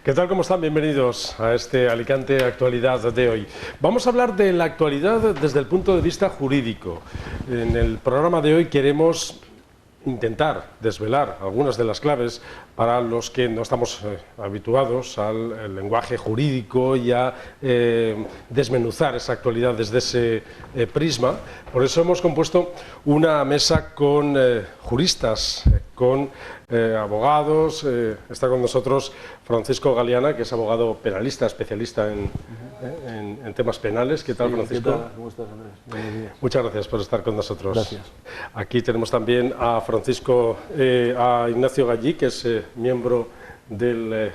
¿Qué tal? ¿Cómo están? Bienvenidos a este Alicante Actualidad de hoy. Vamos a hablar de la actualidad desde el punto de vista jurídico. En el programa de hoy queremos intentar desvelar algunas de las claves para los que no estamos habituados al lenguaje jurídico y a desmenuzar esa actualidad desde ese prisma. Por eso hemos compuesto una mesa con juristas, con abogados. Está con nosotros Francisco Galeana, que es abogado penalista, especialista en temas penales. ¿Qué tal, Francisco? ¿Qué tal? ¿Cómo estás, Andrés? Buenos días. Muchas gracias por estar con nosotros. Gracias. Aquí tenemos también a a Ignacio Gallí, que es miembro del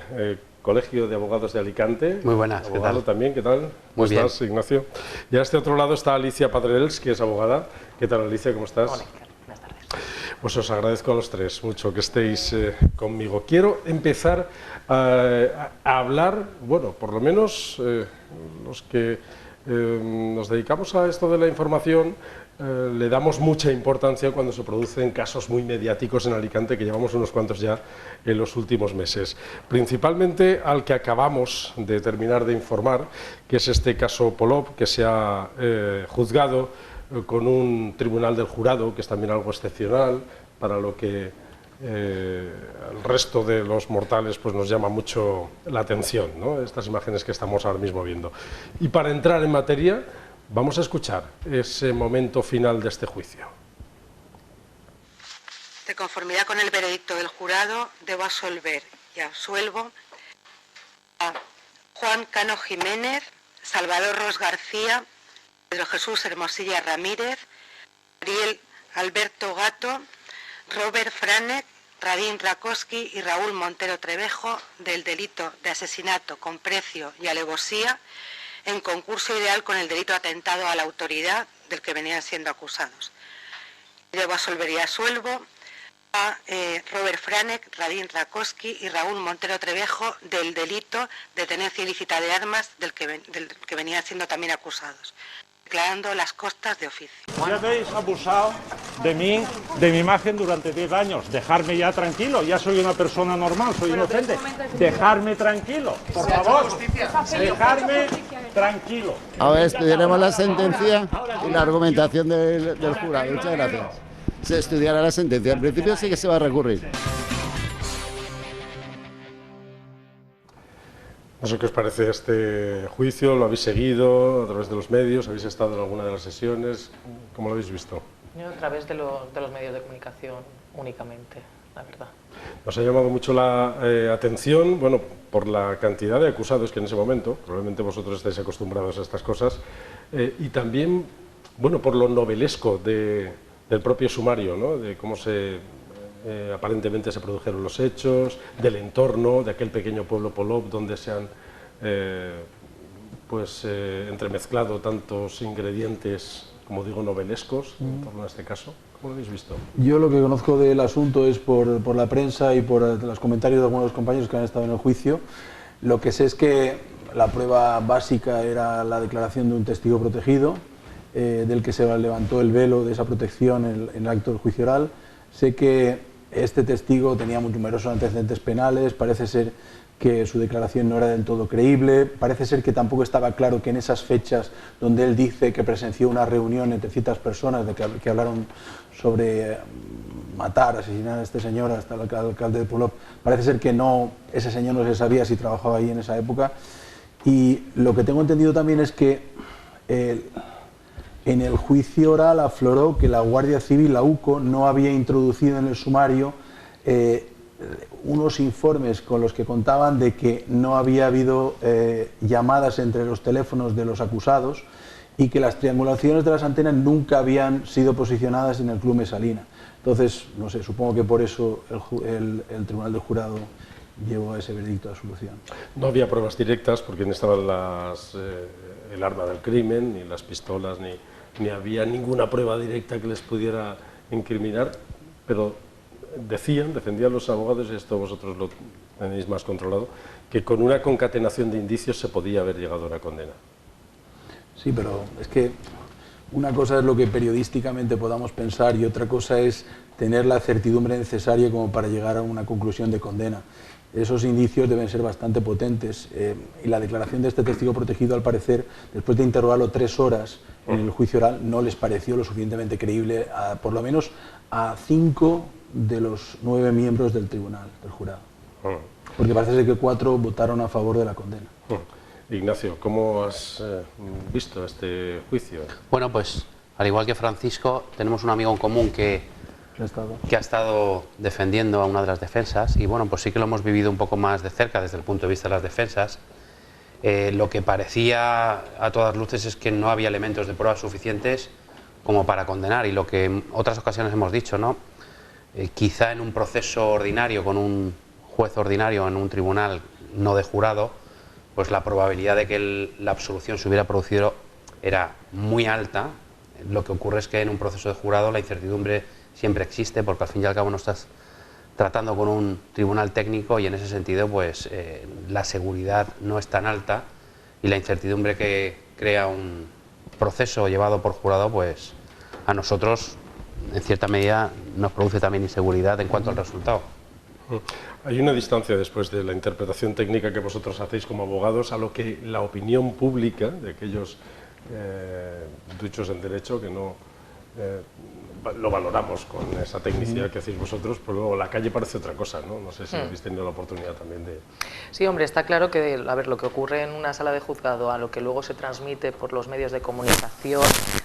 Colegio de Abogados de Alicante. Muy buenas, abogado ¿qué tal? También, ¿qué tal? Muy bien. ¿Cómo estás, Ignacio? Y a este otro lado está Alicia Padrels, que es abogada. ¿Qué tal, Alicia? ¿Cómo estás? Hola, buenas tardes. Pues os agradezco a los tres mucho que estéis conmigo. Quiero empezar a hablar, bueno, por lo menos los que nos dedicamos a esto de la información, le damos mucha importancia cuando se producen casos muy mediáticos en Alicante, que llevamos unos cuantos ya en los últimos meses. Principalmente al que acabamos de terminar de informar, que es este caso Polop, que se ha juzgado con un tribunal del jurado, que es también algo excepcional, para lo que el resto de los mortales pues nos llama mucho la atención, ¿no? Estas imágenes que estamos ahora mismo viendo. Y para entrar en materia, vamos a escuchar ese momento final de este juicio. De conformidad con el veredicto del jurado, debo absolver y absuelvo a Juan Cano Jiménez, Salvador Ros García, Pedro Jesús Hermosilla Ramírez, Ariel Alberto Gato, Robert Franek, Radín Rakowski y Raúl Montero Trevejo del delito de asesinato con precio y alevosía en concurso ideal con el delito de atentado a la autoridad del que venían siendo acusados. Debo absolver y absuelvo a Robert Franek, Radín Rakowski y Raúl Montero Trevejo del delito de tenencia ilícita de armas del que venían siendo también acusados, declarando las costas de oficio. Ya habéis abusado de mí, de mi imagen durante 10 años. Dejarme ya tranquilo, ya soy una persona normal, soy inocente. Dejarme tranquilo, por favor. Dejarme tranquilo. Ahora estudiaremos la sentencia y la argumentación del jurado. Muchas gracias. Se estudiará la sentencia. En principio sí que se va a recurrir. No sé qué os parece este juicio, ¿lo habéis seguido a través de los medios? ¿Habéis estado en alguna de las sesiones? ¿Cómo lo habéis visto? Yo a través de los medios de comunicación únicamente, la verdad. Nos ha llamado mucho la atención, bueno, por la cantidad de acusados que en ese momento, probablemente vosotros estáis acostumbrados a estas cosas, y también, bueno, por lo novelesco del propio sumario, ¿no? De cómo aparentemente se produjeron los hechos, del entorno, de aquel pequeño pueblo Polop donde se han entremezclado tantos ingredientes, como digo, novelescos, en torno a este caso. ¿Cómo lo habéis visto? Yo lo que conozco del asunto es por la prensa y por los comentarios de algunos compañeros que han estado en el juicio. Lo que sé es que la prueba básica era la declaración de un testigo protegido, del que se levantó el velo de esa protección en el acto del juicio oral. Sé que este testigo tenía numerosos antecedentes penales, parece ser que su declaración no era del todo creíble, parece ser que tampoco estaba claro que en esas fechas donde él dice que presenció una reunión entre ciertas personas que hablaron sobre matar, asesinar a este señor, hasta el alcalde de Polop, parece ser que ese señor no se sabía si trabajaba ahí en esa época. Y lo que tengo entendido también es que en el juicio oral afloró que la Guardia Civil, la UCO, no había introducido en el sumario unos informes con los que contaban de que no había habido llamadas entre los teléfonos de los acusados y que las triangulaciones de las antenas nunca habían sido posicionadas en el Club Mesalina. Entonces, no sé, supongo que por eso el Tribunal del Jurado llevó a ese veredicto de absolución. No había pruebas directas porque no estaban el arma del crimen, ni las pistolas, ni había ninguna prueba directa que les pudiera incriminar, pero defendían los abogados, y esto vosotros lo tenéis más controlado, que con una concatenación de indicios se podía haber llegado a una condena. Sí, pero es que una cosa es lo que periodísticamente podamos pensar y otra cosa es tener la certidumbre necesaria como para llegar a una conclusión de condena. esos indicios deben ser bastante potentes. Y la declaración de este testigo protegido, al parecer, después de interrogarlo 3 horas en el juicio oral, no les pareció lo suficientemente creíble, por lo menos a 5 de los 9 miembros del tribunal, del jurado. Porque parece ser que 4 votaron a favor de la condena. Ignacio, ¿cómo has visto este juicio? Bueno, pues al igual que Francisco, tenemos un amigo en común que ha estado defendiendo a una de las defensas, y bueno, pues sí que lo hemos vivido un poco más de cerca desde el punto de vista de las defensas. Lo que parecía a todas luces es que no había elementos de prueba suficientes como para condenar, y lo que en otras ocasiones hemos dicho, ¿no? Quizá en un proceso ordinario, con un juez ordinario en un tribunal no de jurado, pues la probabilidad de que la absolución se hubiera producido era muy alta. Lo que ocurre es que en un proceso de jurado la incertidumbre siempre existe, porque al fin y al cabo no estás tratando con un tribunal técnico, y en ese sentido pues la seguridad no es tan alta, y la incertidumbre que crea un proceso llevado por jurado, pues a nosotros en cierta medida nos produce también inseguridad en cuanto al resultado. Hay una distancia después de la interpretación técnica que vosotros hacéis como abogados a lo que la opinión pública de aquellos duchos en derecho que no lo valoramos con esa tecnicidad que hacéis vosotros, pero luego la calle parece otra cosa, ¿no? No sé si habéis tenido la oportunidad también de... Sí, hombre, está claro que, a ver, lo que ocurre en una sala de juzgado a lo que luego se transmite por los medios de comunicación,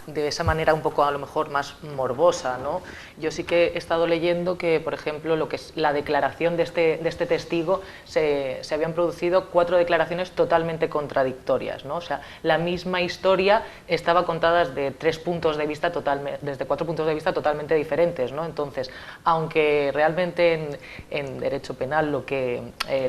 de esa manera un poco a lo mejor más morbosa, ¿no? Yo sí que he estado leyendo que, por ejemplo, lo que es la declaración de este testigo, se habían producido 4 declaraciones totalmente contradictorias, ¿no? O sea, la misma historia estaba contada desde 4 puntos de vista totalmente diferentes, ¿no? Entonces, aunque realmente en derecho penal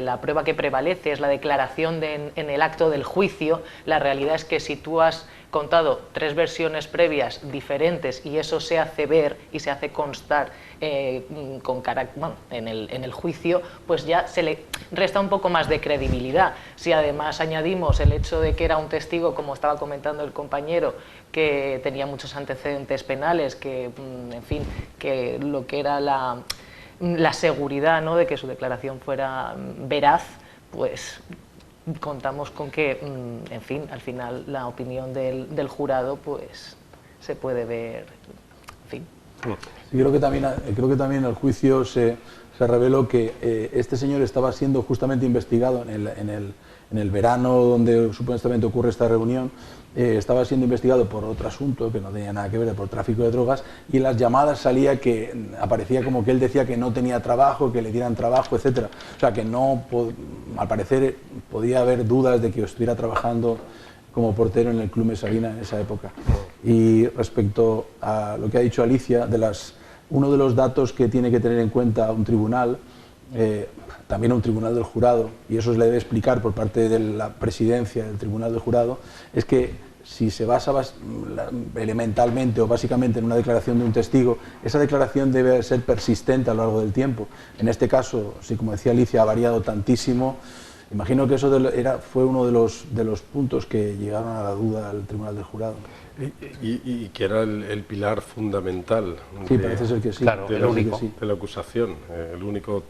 la prueba que prevalece es la declaración en el acto del juicio, la realidad es que si tú has contado 3 versiones previas diferentes y eso se hace ver y se hace constar en el juicio, pues ya se le resta un poco más de credibilidad. Si además añadimos el hecho de que era un testigo, como estaba comentando el compañero, que tenía muchos antecedentes penales, que, en fin, que lo que era la seguridad, ¿no?, de que su declaración fuera veraz, pues contamos con que, en fin, al final la opinión del jurado pues se puede ver, en fin. Sí, creo que también el juicio se reveló que este señor estaba siendo justamente investigado en el verano donde supuestamente ocurre esta reunión. Estaba siendo investigado por otro asunto que no tenía nada que ver, por tráfico de drogas, y en las llamadas salía que aparecía como que él decía que no tenía trabajo, que le dieran trabajo, etcétera. O sea, que no, al parecer podía haber dudas de que estuviera trabajando como portero en el Club Messavina en esa época. Y respecto a lo que ha dicho Alicia, uno de los datos que tiene que tener en cuenta un tribunal, también un tribunal del jurado, y eso se le debe explicar por parte de la presidencia del tribunal del jurado, es que si se basa elementalmente o básicamente en una declaración de un testigo, esa declaración debe ser persistente a lo largo del tiempo. En este caso, sí, como decía Alicia, ha variado tantísimo. Imagino que eso fue uno de los puntos que llegaron a la duda al tribunal del jurado. Y que era el pilar fundamental parece ser que sí. Claro, de la acusación, el único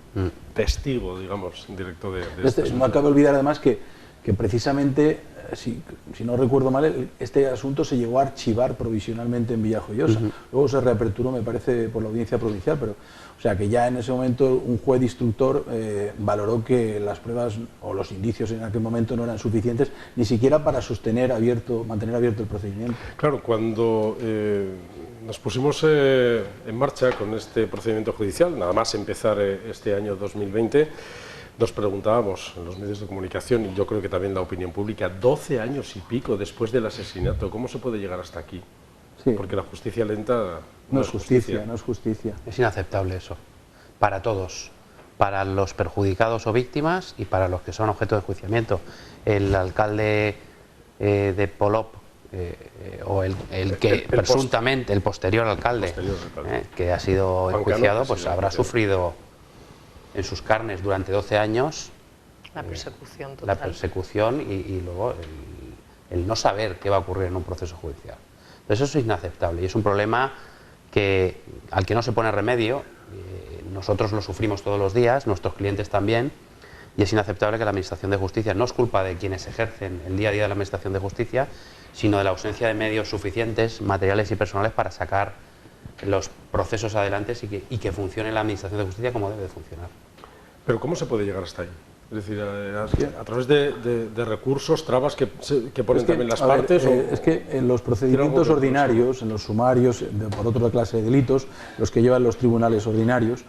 testigo, digamos, directo de este no cabe olvidar además que precisamente, si no recuerdo mal, este asunto se llegó a archivar provisionalmente en Villajoyosa. Luego se reaperturó, me parece, por la audiencia provincial, pero o sea que ya en ese momento un juez instructor valoró que las pruebas o los indicios en aquel momento no eran suficientes ni siquiera para mantener abierto el procedimiento. Claro, cuando nos pusimos en marcha con este procedimiento judicial, nada más empezar este año 2020, nos preguntábamos en los medios de comunicación, y yo creo que también la opinión pública, 12 años y pico después del asesinato, ¿cómo se puede llegar hasta aquí? Sí. Porque la justicia lenta no es justicia. No es justicia. Es inaceptable eso, para todos, para los perjudicados o víctimas y para los que son objeto de enjuiciamiento. El alcalde de Polop, o el presuntamente, el posterior alcalde, que ha sido enjuiciado, pues habrá sufrido en sus carnes durante 12 años la persecución total. La persecución y luego el no saber qué va a ocurrir en un proceso judicial. Entonces eso es inaceptable y es un problema al que no se pone remedio. Nosotros lo sufrimos todos los días, nuestros clientes también, y es inaceptable que la Administración de Justicia, no es culpa de quienes ejercen el día a día de la Administración de Justicia, sino de la ausencia de medios suficientes, materiales y personales para sacar los procesos adelante y que funcione la Administración de Justicia como debe de funcionar. Pero ¿cómo se puede llegar hasta ahí? Es decir, a través de recursos, trabas que ponen también las partes. Es que en los procedimientos ordinarios, en los sumarios, por otra clase de delitos, los que llevan los tribunales ordinarios,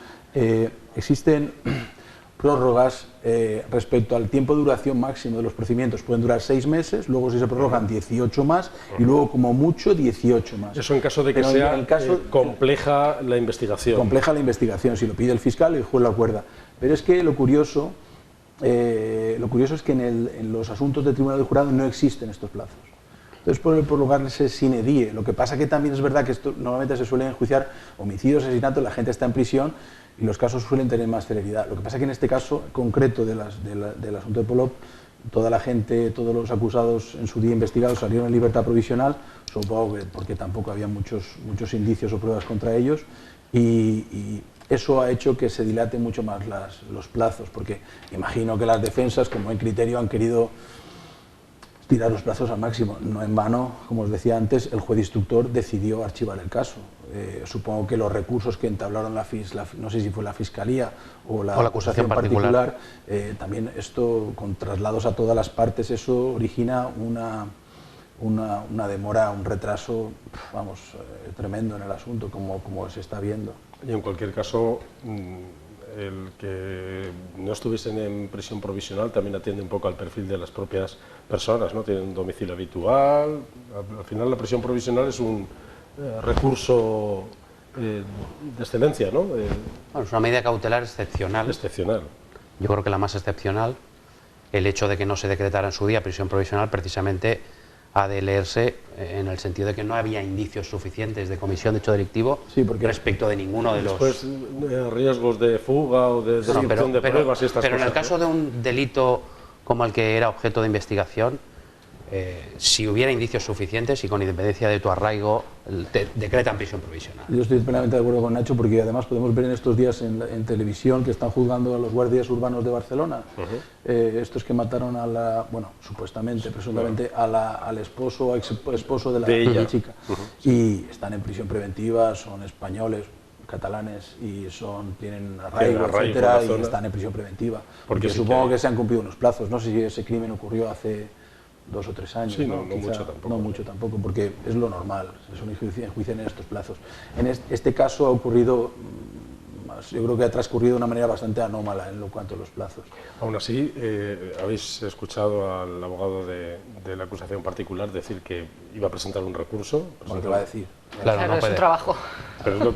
existen prórrogas respecto al tiempo de duración máximo de los procedimientos. Pueden durar 6 meses, luego si se prorrogan 18 más y luego como mucho 18 más. Eso en caso de que sea compleja la investigación. Compleja la investigación, si lo pide el fiscal el juez lo acuerda. Pero es que lo curioso es que en los asuntos de tribunal de jurado no existen estos plazos. Entonces puede prolongarse sine die. Lo que pasa que también es verdad que normalmente se suelen enjuiciar homicidios, asesinatos, la gente está en prisión y los casos suelen tener más celeridad. Lo que pasa que en este caso concreto del asunto de Polop, toda la gente, todos los acusados en su día investigados salieron en libertad provisional, supongo que porque tampoco había muchos indicios o pruebas contra ellos, y eso ha hecho que se dilaten mucho más los plazos, porque imagino que las defensas, como en criterio, han querido tirar los plazos al máximo. No en vano, como os decía antes, el juez instructor decidió archivar el caso. Supongo que los recursos que entablaron no sé si fue la Fiscalía o la acusación particular, también esto, con traslados a todas las partes, eso origina una demora, un retraso, vamos, tremendo en el asunto, como se está viendo. Y en cualquier caso, el que no estuviesen en prisión provisional también atiende un poco al perfil de las propias personas, ¿no? Tienen un domicilio habitual. Al final la prisión provisional es un recurso de excelencia, ¿no? Bueno, es una medida cautelar excepcional. Excepcional. Yo creo que la más excepcional, el hecho de que no se decretara en su día prisión provisional, precisamente ha de leerse en el sentido de que no había indicios suficientes de comisión de hecho delictivo respecto de ninguno de los... Después, riesgos de fuga o de destrucción de pruebas y estas cosas. Pero en el caso de un delito como el que era objeto de investigación, si hubiera indicios suficientes y con independencia de tu arraigo, te decretan prisión provisional. Yo estoy plenamente de acuerdo con Nacho, porque además podemos ver en estos días en televisión que están juzgando a los guardias urbanos de Barcelona, estos que mataron a la, bueno, supuestamente, presuntamente, al esposo o exesposo de la chica, y están en prisión preventiva, son españoles, catalanes, y tienen arraigo, etcétera, y están en prisión preventiva, porque supongo que se han cumplido unos plazos. No sé si ese crimen ocurrió hace 2 o 3 años, sí, no mucho tampoco, porque es lo normal, se enjuician en estos plazos. En este caso ha ocurrido, yo creo que ha transcurrido de una manera bastante anómala en lo cuanto a los plazos. Aún así, habéis escuchado al abogado de la acusación particular decir que iba a presentar un recurso. Bueno, ¿qué va a decir? Claro, no es un trabajo. Pero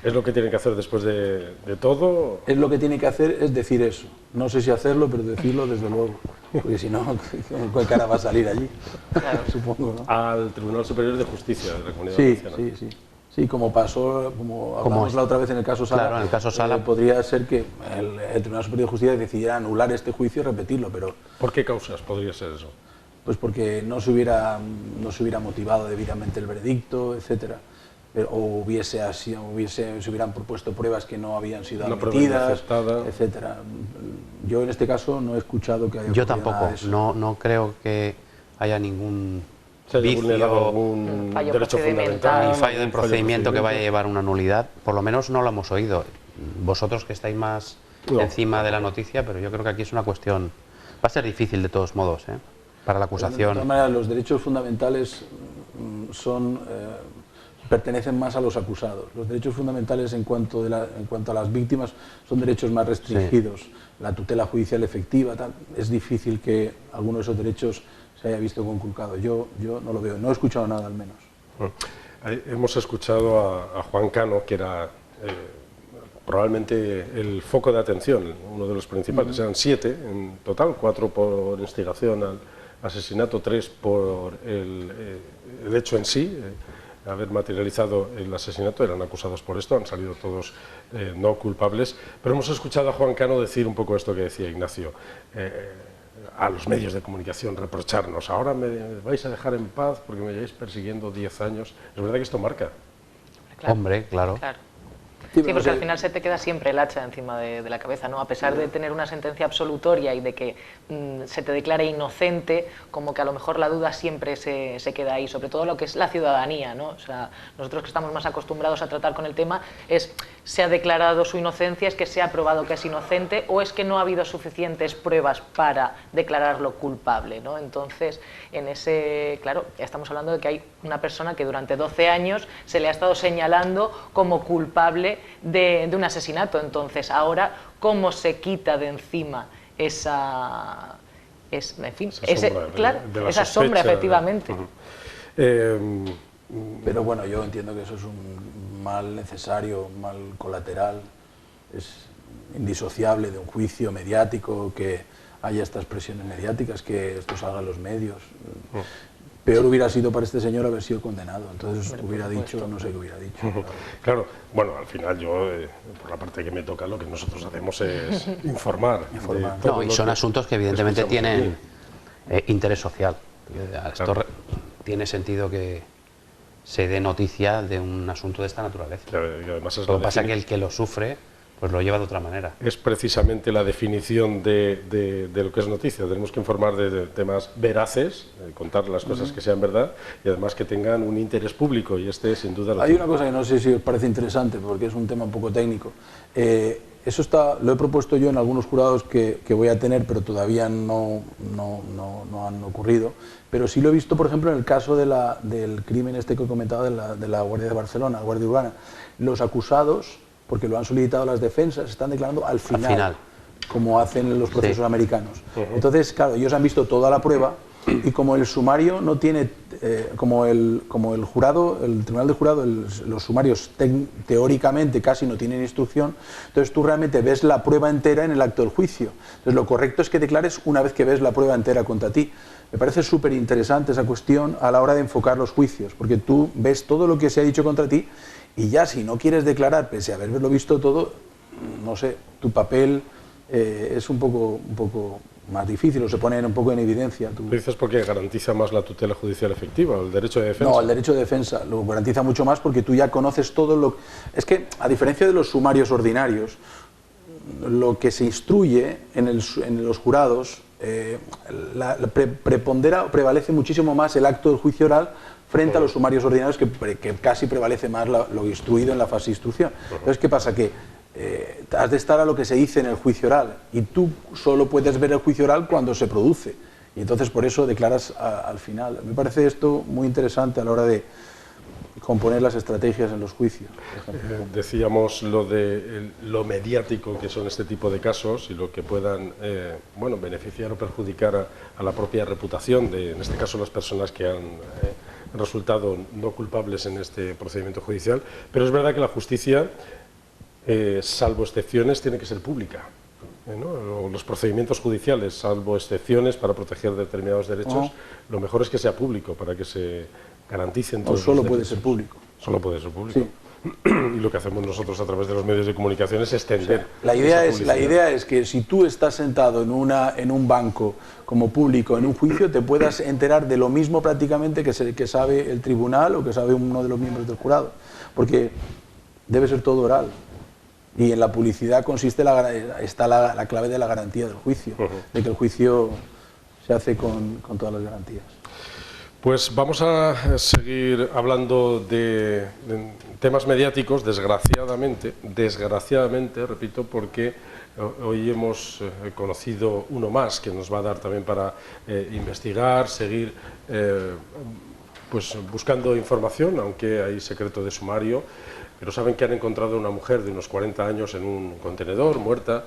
¿es lo que tiene que hacer después de todo? Es lo que tiene que hacer, es decir eso. No sé si hacerlo, pero decirlo desde luego. Porque si no, ¿cuál cara va a salir allí? Claro. Supongo, ¿no? Al Tribunal Superior de Justicia de la Comunidad Valenciana. Sí, como pasó, como hablamos la otra vez en el caso Sala, claro, en el caso Sala podría ser que el Tribunal Superior de Justicia decidiera anular este juicio y repetirlo, pero... ¿Por qué causas podría ser eso? Pues porque no se hubiera motivado debidamente el veredicto, etcétera. O se hubieran propuesto pruebas que no habían sido admitidas, etcétera. Yo en este caso no he escuchado que haya... Yo tampoco, no creo que haya ningún vicio, algún derecho fundamental, ni fallo del procedimiento que vaya a llevar una nulidad. Por lo menos no lo hemos oído. Vosotros que estáis más encima de la noticia, pero yo creo que aquí es una cuestión... Va a ser difícil de todos modos, para la acusación. De todas maneras, los derechos fundamentales pertenecen más a los acusados. Los derechos fundamentales en cuanto a las víctimas son derechos más restringidos. Sí. La tutela judicial efectiva, es difícil que alguno de esos derechos se haya visto conculcado. Yo no lo veo, no he escuchado nada al menos. Hemos escuchado a Juan Cano, que era probablemente el foco de atención, uno de los principales. Eran 7 en total, 4 por instigación al asesinato, 3 por el hecho en sí, haber materializado el asesinato. Eran acusados por esto, han salido todos no culpables, pero hemos escuchado a Juan Cano decir un poco esto que decía Ignacio, a los medios de comunicación, reprocharnos, ahora me vais a dejar en paz porque me lleváis persiguiendo 10 años. Es verdad que esto marca. Claro. Hombre, claro. Sí, porque al final se te queda siempre el hacha encima de la cabeza, ¿no? A pesar de tener una sentencia absolutoria y de que se te declare inocente, como que a lo mejor la duda siempre se queda ahí, sobre todo lo que es la ciudadanía, ¿no? O sea, nosotros que estamos más acostumbrados a tratar con el tema es, ¿se ha declarado su inocencia? ¿Es que se ha probado que es inocente? ¿O es que no ha habido suficientes pruebas para declararlo culpable, ¿no? Entonces, en ese, claro, ya estamos hablando de que hay una persona que durante 12 años se le ha estado señalando como culpable de un asesinato. Entonces, ahora, ¿cómo se quita de encima esa sombra, efectivamente? Pero bueno, yo entiendo que eso es un mal necesario, un mal colateral, es indisociable de un juicio mediático, que haya estas presiones mediáticas, que esto salga en los medios. Peor hubiera sido para este señor haber sido condenado, entonces hubiera dicho, no sé qué hubiera dicho. Claro, bueno, al final yo, por la parte que me toca, lo que nosotros hacemos es informar. No, y son asuntos que evidentemente tienen interés social. Esto tiene sentido que se dé noticia de un asunto de esta naturaleza. Claro, y además lo que pasa es que el que lo sufre pues lo lleva de otra manera. Es precisamente la definición de lo que es noticia. Tenemos que informar de temas veraces, contar las cosas que sean verdad y además que tengan un interés público, y este sin duda lo Hay una cosa que no sé si os parece interesante porque es un tema un poco técnico. Eso lo he propuesto yo en algunos jurados que voy a tener, pero todavía no han ocurrido. Pero sí lo he visto, por ejemplo, en el caso del crimen este que he comentado de la Guardia de Barcelona, la Guardia Urbana. Los acusados, porque lo han solicitado las defensas, están declarando al final. Como hacen los procesos americanos. Entonces, claro, ellos han visto toda la prueba y como el sumario no tiene, como el jurado, el tribunal de jurado, los sumarios teóricamente casi no tienen instrucción, entonces tú realmente ves la prueba entera en el acto del juicio. Entonces lo correcto es que declares una vez que ves la prueba entera contra ti. Me parece súper interesante esa cuestión a la hora de enfocar los juicios, porque tú ves todo lo que se ha dicho contra ti y ya si no quieres declarar, pese a haberlo visto todo, no sé, tu papel es un poco más difícil o se pone un poco en evidencia. ¿Lo dices porque garantiza más la tutela judicial efectiva, el derecho de defensa? No, el derecho de defensa lo garantiza mucho más porque tú ya conoces todo lo... Es que, a diferencia de los sumarios ordinarios, lo que se instruye en los jurados prevalece muchísimo más el acto del juicio oral frente a los sumarios ordinarios, que casi prevalece más lo instruido en la fase de instrucción. Entonces, ¿qué pasa? Que has de estar a lo que se dice en el juicio oral y tú solo puedes ver el juicio oral cuando se produce y entonces por eso declaras al final. Me parece esto muy interesante a la hora de componer las estrategias en los juicios. Decíamos lo mediático que son este tipo de casos y lo que puedan beneficiar o perjudicar a la propia reputación de, en este caso, las personas que han resultado no culpables en este procedimiento judicial, pero es verdad que la justicia, salvo excepciones, tiene que ser pública. ¿No? Los procedimientos judiciales, salvo excepciones para proteger determinados derechos, lo mejor es que sea público para que se garanticen todos los derechos. Solo puede ser público. Solo puede ser público. Sí. Y lo que hacemos nosotros a través de los medios de comunicación es extender. O sea, la idea es que si tú estás sentado en un banco como público en un juicio, te puedas enterar de lo mismo prácticamente que sabe el tribunal o que sabe uno de los miembros del jurado, porque debe ser todo oral. Y en la publicidad está la clave de la garantía del juicio, de que el juicio se hace con todas las garantías. Pues vamos a seguir hablando de temas mediáticos, desgraciadamente, repito, porque hoy hemos conocido uno más que nos va a dar también para investigar, seguir pues buscando información, aunque hay secreto de sumario, pero saben que han encontrado a una mujer de unos 40 años en un contenedor, muerta.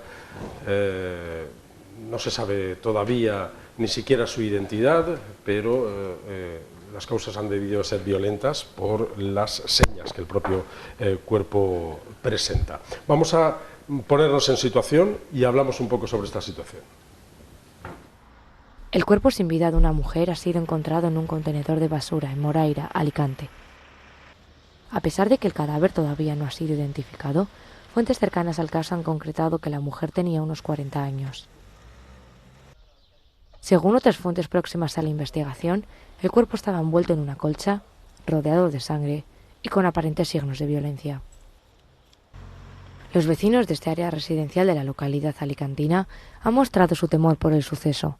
No se sabe todavía ni siquiera su identidad, pero las causas han debido ser violentas por las señas que el propio cuerpo presenta. Vamos a ponernos en situación y hablamos un poco sobre esta situación. El cuerpo sin vida de una mujer ha sido encontrado en un contenedor de basura en Moraira, Alicante. A pesar de que el cadáver todavía no ha sido identificado, fuentes cercanas al caso han concretado que la mujer tenía unos 40 años. Según otras fuentes próximas a la investigación, el cuerpo estaba envuelto en una colcha, rodeado de sangre y con aparentes signos de violencia. Los vecinos de este área residencial de la localidad alicantina han mostrado su temor por el suceso.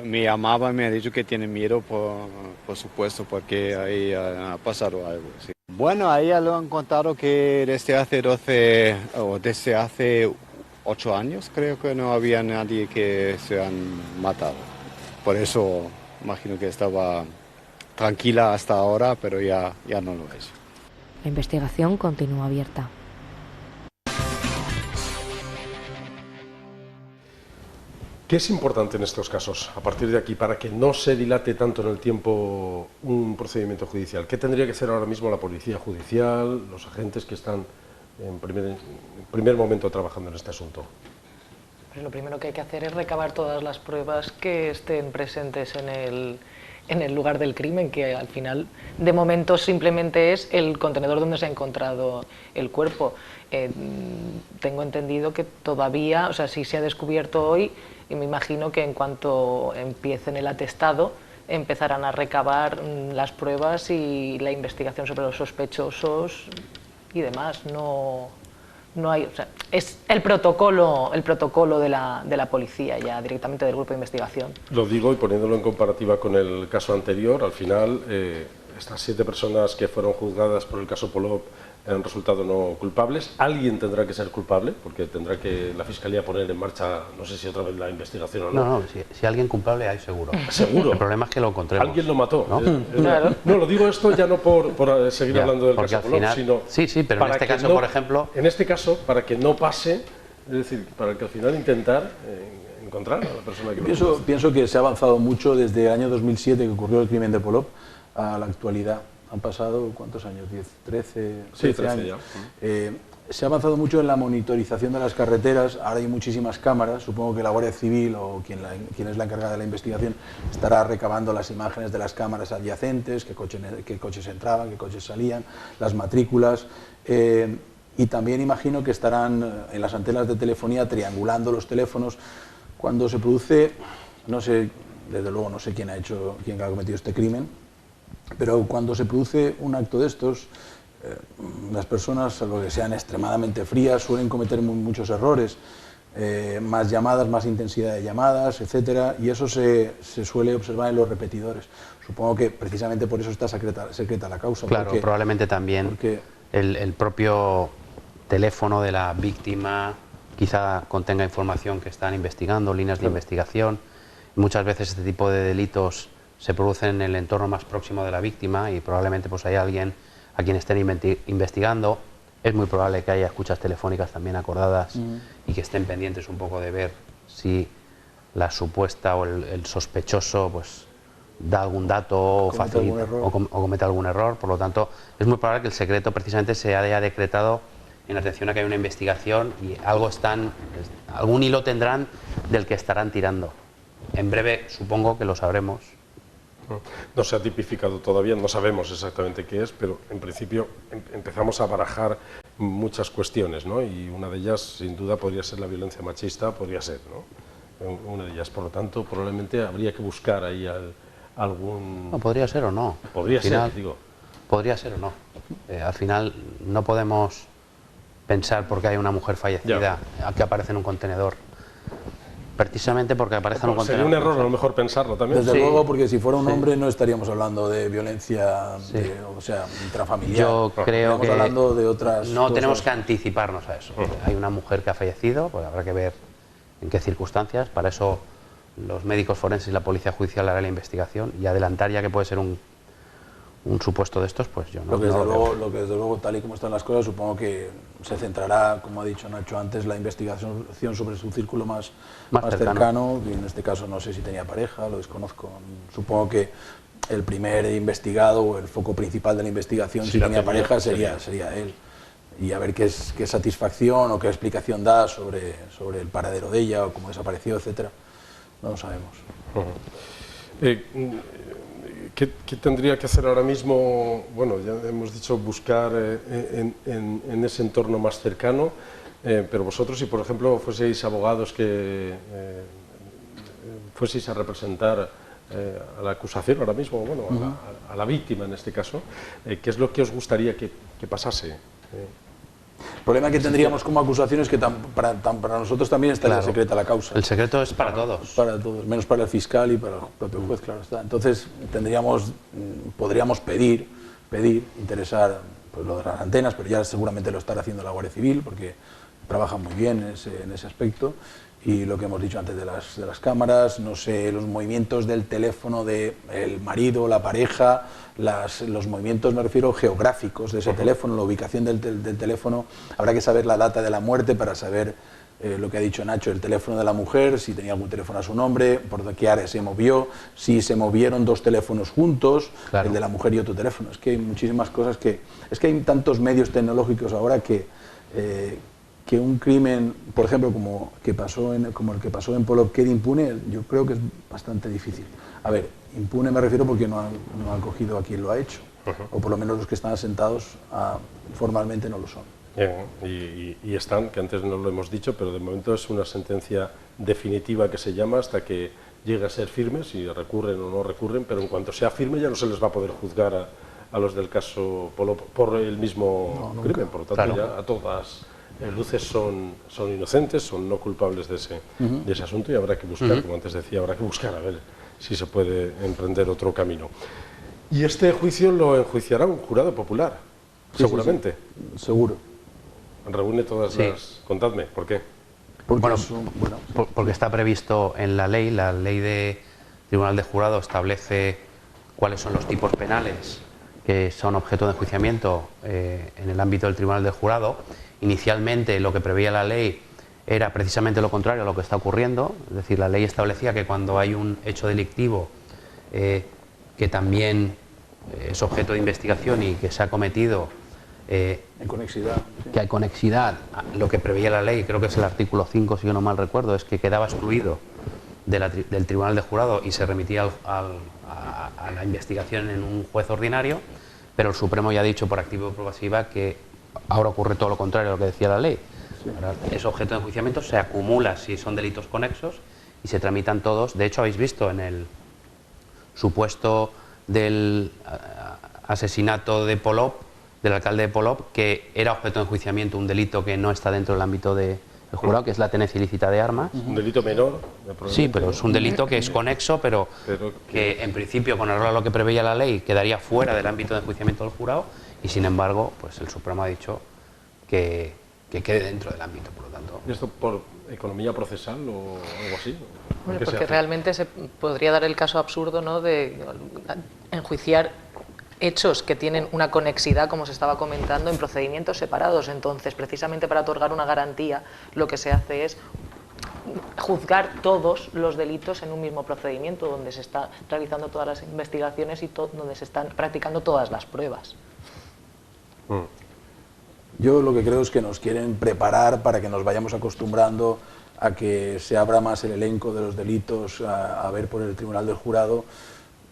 Me llamaba y me ha dicho que tiene miedo, por supuesto, porque ahí ha pasado algo. Sí. Bueno, a ella lo han contado que desde hace 8 años creo que no había nadie que se han matado. Por eso imagino que estaba tranquila hasta ahora, pero ya no lo es. La investigación continúa abierta. ¿Qué es importante en estos casos, a partir de aquí, para que no se dilate tanto en el tiempo un procedimiento judicial? ¿Qué tendría que hacer ahora mismo la policía judicial, los agentes que están en primer momento trabajando en este asunto? Pues lo primero que hay que hacer es recabar todas las pruebas que estén presentes en el lugar del crimen, que al final, de momento, simplemente es el contenedor donde se ha encontrado el cuerpo. Tengo entendido que todavía, o sea, si se ha descubierto hoy, y me imagino que en cuanto empiecen el atestado, empezarán a recabar las pruebas y la investigación sobre los sospechosos y demás. No hay, o sea, es el protocolo de la policía, ya directamente del grupo de investigación. Lo digo, y poniéndolo en comparativa con el caso anterior, al final estas 7 personas que fueron juzgadas por el caso Polop han resultado no culpables. Alguien tendrá que ser culpable, porque tendrá que la Fiscalía poner en marcha, no sé si otra vez la investigación o no. No, si alguien culpable hay seguro. Seguro. El problema es que lo encontremos. Alguien lo mató. ¿No? Claro. No, lo digo esto ya no por seguir hablando del caso Polop, sino... Sí, pero en este caso, por ejemplo... En este caso, para que no pase, es decir, para que al final intentar encontrar a la persona que pienso que se ha avanzado mucho desde el año 2007, que ocurrió el crimen de Polop, a la actualidad. Han pasado, ¿cuántos años? 10, 13, 13 años. Se ha avanzado mucho en la monitorización de las carreteras. Ahora hay muchísimas cámaras. Supongo que la Guardia Civil o quien es la encargada de la investigación estará recabando las imágenes de las cámaras adyacentes, qué coches entraban, qué coches salían, las matrículas. Y también imagino que estarán en las antenas de telefonía triangulando los teléfonos. Cuando se produce, no sé, desde luego no sé quién ha cometido este crimen, pero cuando se produce un acto de estos, las personas, salvo que sean extremadamente frías, suelen cometer muchos errores, más llamadas, más intensidad de llamadas, etcétera, y eso se suele observar en los repetidores. Supongo que precisamente por eso está secreta la causa. Claro, probablemente también el propio teléfono de la víctima quizá contenga información que están investigando, líneas de investigación. Muchas veces este tipo de delitos se producen en el entorno más próximo de la víctima y probablemente pues hay alguien a quien estén investigando. Es muy probable que haya escuchas telefónicas también acordadas y que estén pendientes un poco de ver si la supuesta o el sospechoso pues da algún dato o facilita o comete algún error. Por lo tanto, es muy probable que el secreto precisamente se haya decretado en atención a que hay una investigación y algún hilo tendrán del que estarán tirando. En breve supongo que lo sabremos. No se ha tipificado todavía, no sabemos exactamente qué es, pero en principio empezamos a barajar muchas cuestiones, ¿no? Y una de ellas, sin duda, podría ser la violencia machista, podría ser, ¿no? Una de ellas, por lo tanto, probablemente habría que buscar ahí algún... No, podría ser o no. Podría ser, digo. Podría ser o no. Al final no podemos pensar porque hay una mujer fallecida que aparece en un contenedor. Precisamente porque aparece en un contenedor. Sería un error a lo mejor pensarlo también. Desde luego, porque si fuera un hombre no estaríamos hablando de violencia intrafamiliar. Yo creo que hablando de otras cosas. Tenemos que anticiparnos a eso. Hay una mujer que ha fallecido, pues habrá que ver en qué circunstancias. Para eso los médicos forenses y la policía judicial harán la investigación y adelantar ya que puede ser un supuesto de estos, pues yo no. Lo que desde luego, tal y como están las cosas, supongo que se centrará, como ha dicho Nacho antes, la investigación sobre su círculo más cercano, y en este caso no sé si tenía pareja, lo desconozco. Supongo que el primer investigado o el foco principal de la investigación, si tenía pareja, sería él. Y a ver qué satisfacción o qué explicación da sobre el paradero de ella o cómo desapareció, etcétera. No lo sabemos. ¿Qué tendría que hacer ahora mismo? Bueno, ya hemos dicho buscar en ese entorno más cercano, pero vosotros, si por ejemplo fueseis abogados que fueseis a representar a la acusación ahora mismo, bueno, a la víctima en este caso, ¿qué es lo que os gustaría que pasase? El problema que tendríamos como acusación es que para nosotros también estaría secreta la causa. El secreto es para todos. Para todos, menos para el fiscal y para el propio juez, claro está. Entonces podríamos pedir, interesar pues, lo de las antenas, pero ya seguramente lo estará haciendo la Guardia Civil, porque trabaja muy bien en ese aspecto. Y lo que hemos dicho antes de las cámaras, no sé, los movimientos del teléfono del marido, la pareja, los movimientos, me refiero, geográficos de ese teléfono, la ubicación del teléfono. Habrá que saber la data de la muerte para saber lo que ha dicho Nacho, el teléfono de la mujer, si tenía algún teléfono a su nombre, por qué área se movió, si se movieron dos teléfonos juntos, claro, el de la mujer y otro teléfono. Es que hay muchísimas cosas es que hay tantos medios tecnológicos ahora que un crimen, por ejemplo, como el que pasó en Polop, quede impune, yo creo que es bastante difícil. A ver, impune me refiero porque no han cogido a quien lo ha hecho, o por lo menos los que están asentados formalmente no lo son. Y están, que antes no lo hemos dicho, pero de momento es una sentencia definitiva que se llama hasta que llegue a ser firme, si recurren o no recurren, pero en cuanto sea firme ya no se les va a poder juzgar a los del caso Polop por el mismo crimen, por lo tanto ya a todas luces son inocentes, son no culpables de ese asunto y habrá que buscar, como antes decía, habrá que buscar a ver si se puede emprender otro camino. Y este juicio lo enjuiciará un jurado popular, seguramente. Sí, seguro. Reúne todas las... Contadme, ¿por qué? Porque está previsto en la ley de Tribunal de Jurado establece cuáles son los tipos penales que son objeto de enjuiciamiento en el ámbito del Tribunal de Jurado. Inicialmente lo que preveía la ley era precisamente lo contrario a lo que está ocurriendo, es decir, la ley establecía que cuando hay un hecho delictivo que también es objeto de investigación y que se ha cometido en conexidad, que hay conexidad, lo que preveía la ley, creo que es el artículo 5 si yo no mal recuerdo, es que quedaba excluido del Tribunal de Jurado y se remitía a la investigación en un juez ordinario, pero el Supremo ya ha dicho por activa y por pasiva que ahora ocurre todo lo contrario a lo que decía la ley. Ahora es objeto de enjuiciamiento, se acumula si son delitos conexos y se tramitan todos. De hecho, habéis visto en el supuesto del asesinato de Polop, del alcalde de Polop, que era objeto de enjuiciamiento un delito que no está dentro del ámbito del jurado, que es la tenencia ilícita de armas. Un delito menor. Sí, pero es un delito que es conexo, pero que en principio, con arreglo a lo que preveía la ley, quedaría fuera del ámbito de enjuiciamiento del jurado. Y sin embargo, pues el Supremo ha dicho que quede dentro del ámbito, por lo tanto. ¿Y esto por economía procesal o algo así? Bueno, porque realmente se podría dar el caso absurdo, ¿no?, de enjuiciar hechos que tienen una conexidad, como se estaba comentando, en procedimientos separados. Entonces, precisamente para otorgar una garantía, lo que se hace es juzgar todos los delitos en un mismo procedimiento, donde se están realizando todas las investigaciones y donde se están practicando todas las pruebas. Yo lo que creo es que nos quieren preparar para que nos vayamos acostumbrando a que se abra más el elenco de los delitos a ver por el Tribunal del Jurado,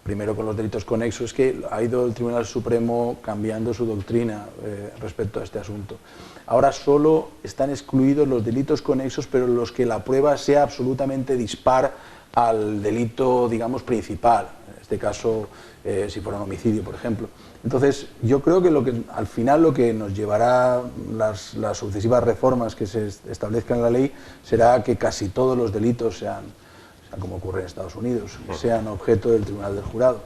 primero con los delitos conexos. Es que ha ido el Tribunal Supremo cambiando su doctrina respecto a este asunto. Ahora solo están excluidos los delitos conexos, pero los que la prueba sea absolutamente dispar al delito, digamos, principal. En este caso, si fuera un homicidio, por ejemplo. Entonces, yo creo que al final lo que nos llevará las sucesivas reformas que se establezcan en la ley será que casi todos los delitos sean como ocurre en Estados Unidos, sean objeto del Tribunal del Jurado,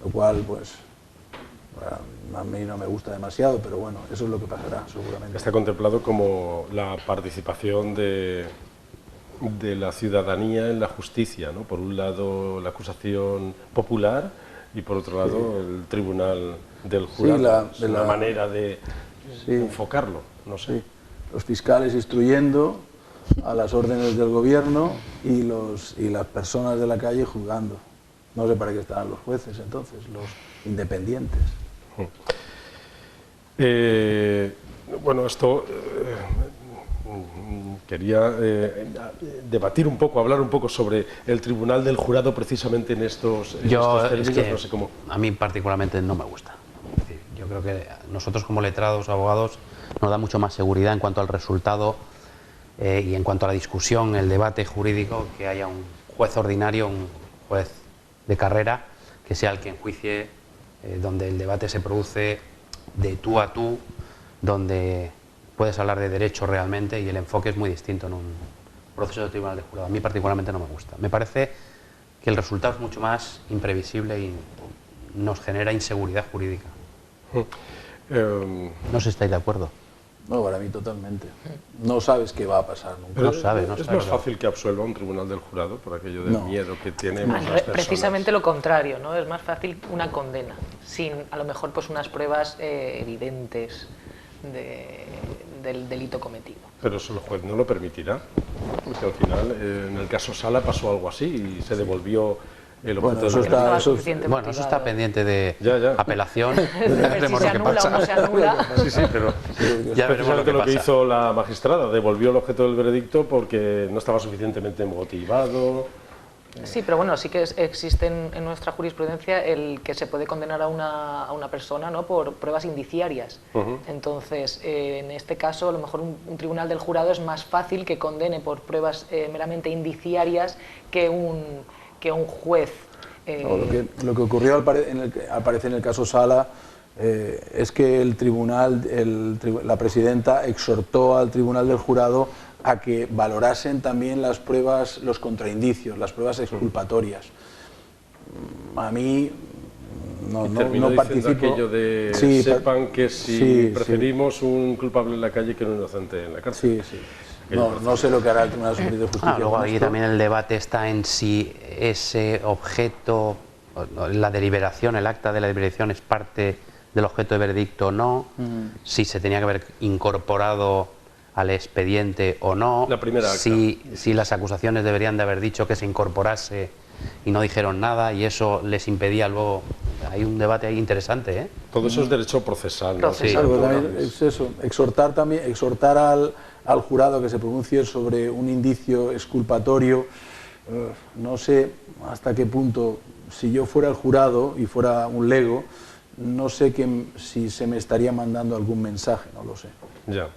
lo cual, pues, a mí no me gusta demasiado, pero bueno, eso es lo que pasará, seguramente. Está contemplado como la participación de la ciudadanía en la justicia, ¿no? Por un lado, la acusación popular y por otro lado, el Tribunal del Jurado. Es una manera de enfocarlo, no sé. Sí. Los fiscales instruyendo a las órdenes del gobierno y las personas de la calle juzgando. No sé para qué están los jueces entonces, los independientes. Bueno, esto quería debatir un poco, hablar un poco sobre el Tribunal del Jurado precisamente en estos términos, es que no sé cómo. A mí particularmente no me gusta. Es decir, yo creo que nosotros como letrados, abogados, nos da mucho más seguridad en cuanto al resultado y en cuanto a la discusión, el debate jurídico, que haya un juez ordinario, un juez de carrera, que sea el que enjuicie, donde el debate se produce de tú a tú, donde puedes hablar de derecho realmente y el enfoque es muy distinto en un proceso de tribunal de jurado. A mí particularmente no me gusta. Me parece que el resultado es mucho más imprevisible y nos genera inseguridad jurídica. No sé si estáis de acuerdo. No, para mí totalmente. No sabes qué va a pasar nunca. No sabe. ¿Es más fácil que absuelva un tribunal del jurado por aquello del miedo que tenemos las personas? Precisamente lo contrario, ¿no? Es más fácil una condena, sin a lo mejor pues unas pruebas evidentes del delito cometido. Pero eso el juez no lo permitirá, porque al final en el caso Sala pasó algo así y se devolvió el objeto eso de está, eso está pendiente de apelación. Si se anula o no se anula. Sí, pero ya veremos lo que hizo la magistrada, devolvió el objeto del veredicto porque no estaba suficientemente motivado. Sí, pero bueno, sí que existe en nuestra jurisprudencia el que se puede condenar a una persona, ¿no?, por pruebas indiciarias. Entonces, en este caso, a lo mejor un tribunal del jurado es más fácil que condene por pruebas meramente indiciarias que un juez. No, lo que ocurrió al parecer en el caso Sala es que el tribunal, la presidenta exhortó al tribunal del jurado a que valorasen también las pruebas, los contraindicios, las pruebas exculpatorias. A mí no participo. Aquello de sepan que si preferimos un culpable en la calle que un inocente en la cárcel. Sí. No sé lo que hará el Tribunal Superior de Justicia. Luego ahí también el debate está en si ese objeto, la deliberación, el acta de la deliberación es parte del objeto de veredicto o no, si se tenía que haber incorporado al expediente o no, la primera acta. Si las acusaciones deberían de haber dicho que se incorporase y no dijeron nada y eso les impedía luego. Hay un debate ahí interesante, ¿eh? Todo eso es derecho procesal, ¿no? Sí. Es eso, exhortar al jurado que se pronuncie sobre un indicio exculpatorio. No sé hasta qué punto, si yo fuera el jurado y fuera un lego, no sé si se me estaría mandando algún mensaje, no lo sé. Ya.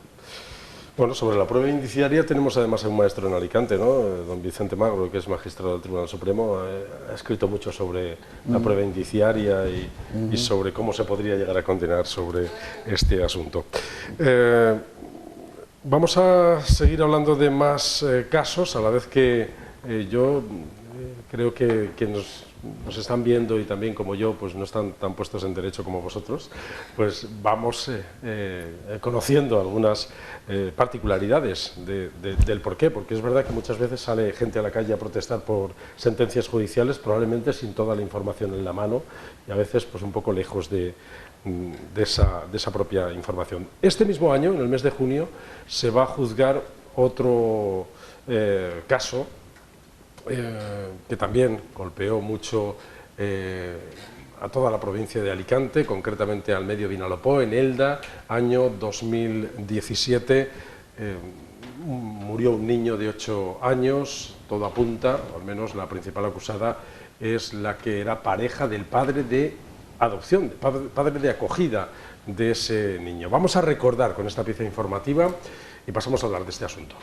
Bueno, sobre la prueba indiciaria tenemos además a un maestro en Alicante, ¿no?, don Vicente Magro, que es magistrado del Tribunal Supremo, ha escrito mucho sobre la prueba indiciaria y sobre cómo se podría llegar a condenar sobre este asunto. Vamos a seguir hablando de más casos, a la vez que yo creo que nos están viendo y también como yo pues no están tan puestos en derecho como vosotros, pues vamos conociendo algunas particularidades del porqué, porque es verdad que muchas veces sale gente a la calle a protestar por sentencias judiciales probablemente sin toda la información en la mano y a veces pues un poco lejos de esa propia información. Este mismo año, en el mes de junio, se va a juzgar otro caso que también golpeó mucho a toda la provincia de Alicante, concretamente al medio Vinalopó, en Elda, año 2017. Murió un niño de 8 años, todo apunta, o al menos la principal acusada es la que era pareja del padre de adopción, padre de acogida de ese niño. Vamos a recordar con esta pieza informativa y pasamos a hablar de este asunto.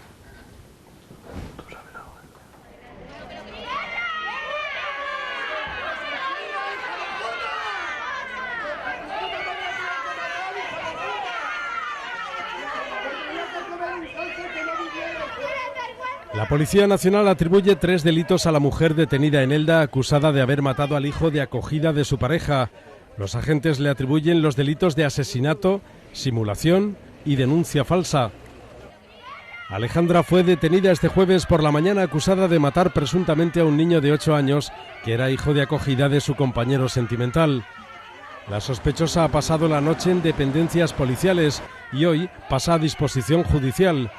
La Policía Nacional atribuye 3 delitos a la mujer detenida en Elda, acusada de haber matado al hijo de acogida de su pareja. Los agentes le atribuyen los delitos de asesinato, simulación y denuncia falsa. Alejandra fue detenida este jueves por la mañana acusada de matar presuntamente a un niño de 8 años que era hijo de acogida de su compañero sentimental. La sospechosa ha pasado la noche en dependencias policiales y hoy pasa a disposición judicial.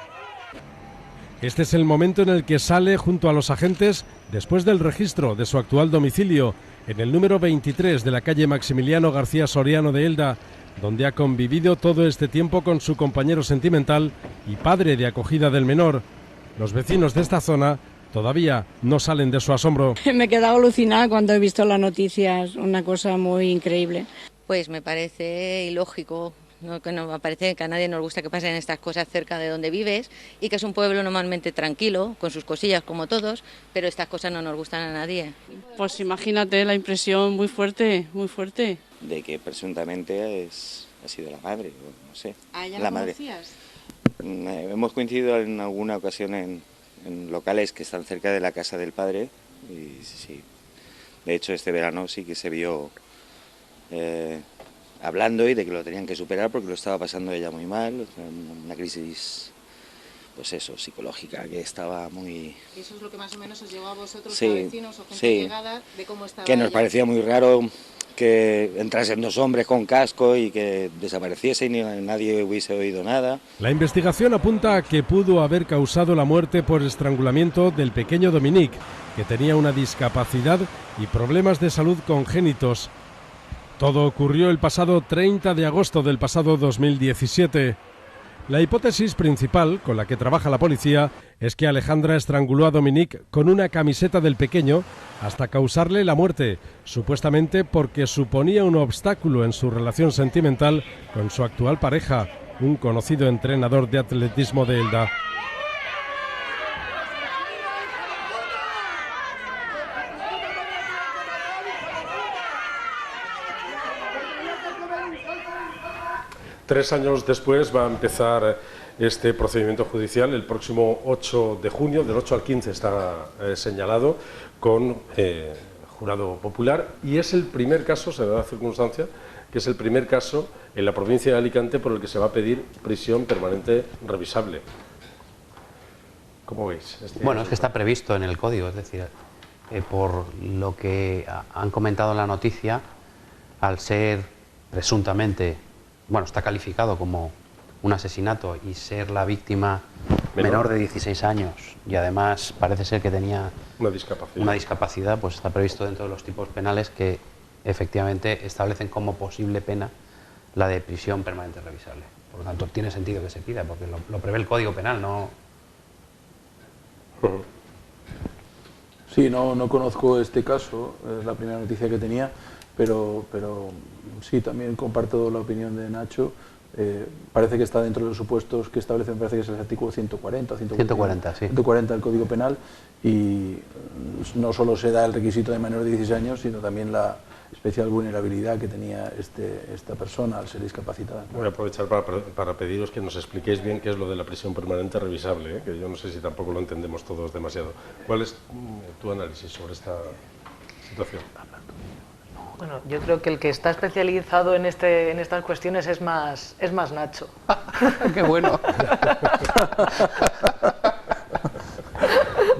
Este es el momento en el que sale junto a los agentes después del registro de su actual domicilio, en el número 23 de la calle Maximiliano García Soriano de Elda, donde ha convivido todo este tiempo con su compañero sentimental y padre de acogida del menor. Los vecinos de esta zona todavía no salen de su asombro. Me he quedado alucinada cuando he visto las noticias, una cosa muy increíble. Pues me parece ilógico. Que no me parece que a nadie nos gusta que pasen estas cosas cerca de donde vives y que es un pueblo normalmente tranquilo, con sus cosillas como todos, pero estas cosas no nos gustan a nadie. Pues imagínate la impresión muy fuerte, muy fuerte. De que presuntamente ha sido la madre, no sé. ¿A ella la la madre. conocías? Hemos coincidido en alguna ocasión en locales que están cerca de la casa del padre y sí, de hecho este verano sí que se vio hablando y de que lo tenían que superar porque lo estaba pasando ella muy mal, una crisis, pues eso, psicológica, que estaba muy... ¿Y eso es lo que más o menos os llegó a vosotros, sí, a vecinos o gente sí, llegada, de cómo estaba que nos ella? parecía muy raro que entrasen dos hombres con casco y que desapareciesen y nadie hubiese oído nada. La investigación apunta a que pudo haber causado la muerte por estrangulamiento del pequeño Dominique, que tenía una discapacidad y problemas de salud congénitos. Todo ocurrió el pasado 30 de agosto del pasado 2017. La hipótesis principal con la que trabaja la policía es que Alejandra estranguló a Dominique con una camiseta del pequeño hasta causarle la muerte, supuestamente porque suponía un obstáculo en su relación sentimental con su actual pareja, un conocido entrenador de atletismo de Elda. Tres años después va a empezar este procedimiento judicial el próximo 8 de junio, del 8 al 15 está señalado, con jurado popular, y es el primer caso, se da la circunstancia, que es el primer caso en la provincia de Alicante por el que se va a pedir prisión permanente revisable. ¿Cómo veis? Bueno, es que está previsto en el código, es decir, por lo que han comentado en la noticia, al ser presuntamente, bueno, está calificado como un asesinato y ser la víctima menor de 16 años y además parece ser que tenía una discapacidad, pues está previsto dentro de los tipos penales que efectivamente establecen como posible pena la de prisión permanente revisable. Por lo tanto, tiene sentido que se pida, porque lo prevé el Código Penal, ¿no? Sí, no conozco este caso, es la primera noticia que tenía, pero sí, también comparto la opinión de Nacho. Parece que está dentro de los supuestos que establecen, parece que es el artículo 140, 140 del Código Penal, y no solo se da el requisito de menor de 16 años, sino también la especial vulnerabilidad que tenía esta persona al ser discapacitada. Voy a aprovechar para pediros que nos expliquéis bien qué es lo de la prisión permanente revisable, que yo no sé si tampoco lo entendemos todos demasiado. ¿Cuál es tu análisis sobre esta situación? Bueno, yo creo que el que está especializado en estas cuestiones es más Nacho. ¡Qué bueno!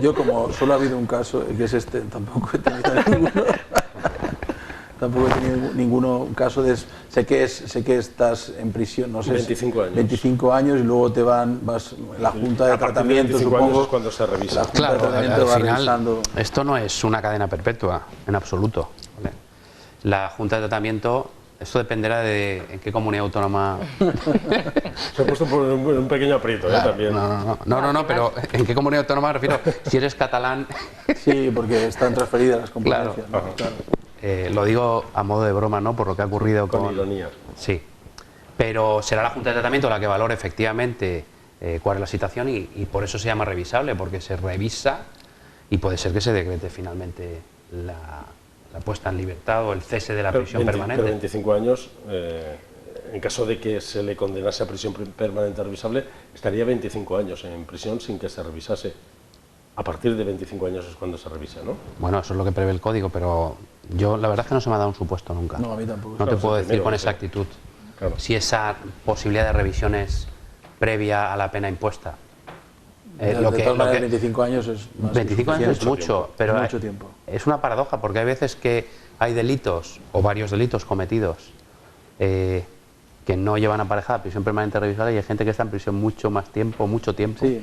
Yo, como solo ha habido un caso, que es este, tampoco he tenido ningún caso de... Sé que estás en prisión, no sé, 25 años. 25 años y luego vas la Junta de Tratamiento, supongo. Es cuando se revisa. Claro, al final, esto no es una cadena perpetua, en absoluto. ¿Vale? La Junta de Tratamiento, esto dependerá de en qué comunidad autónoma... Se ha puesto por un pequeño aprieto, claro, también. No, pero ¿en qué comunidad autónoma me refiero? Si eres catalán... Sí, porque están transferidas las competencias. Claro. Lo digo a modo de broma, ¿no? Por lo que ha ocurrido con ironía. Sí, pero será la Junta de Tratamiento la que valore efectivamente cuál es la situación y por eso se llama revisable, porque se revisa y puede ser que se decrete finalmente la puesta en libertad o el cese de la prisión permanente. Pero 25 años, en caso de que se le condenase a prisión permanente revisable, estaría 25 años en prisión sin que se revisase. A partir de 25 años es cuando se revisa, ¿no? Bueno, eso es lo que prevé el código, pero yo la verdad es que no se me ha dado un supuesto nunca. No, a mí tampoco. No te puedo decir con exactitud si esa posibilidad de revisión es previa a la pena impuesta. De todas maneras, 25 años es más 25 años es mucho, pero mucho tiempo. Es una paradoja, porque hay veces que hay delitos o varios delitos cometidos que no llevan aparejada prisión permanente revisable y hay gente que está en prisión mucho tiempo. Sí.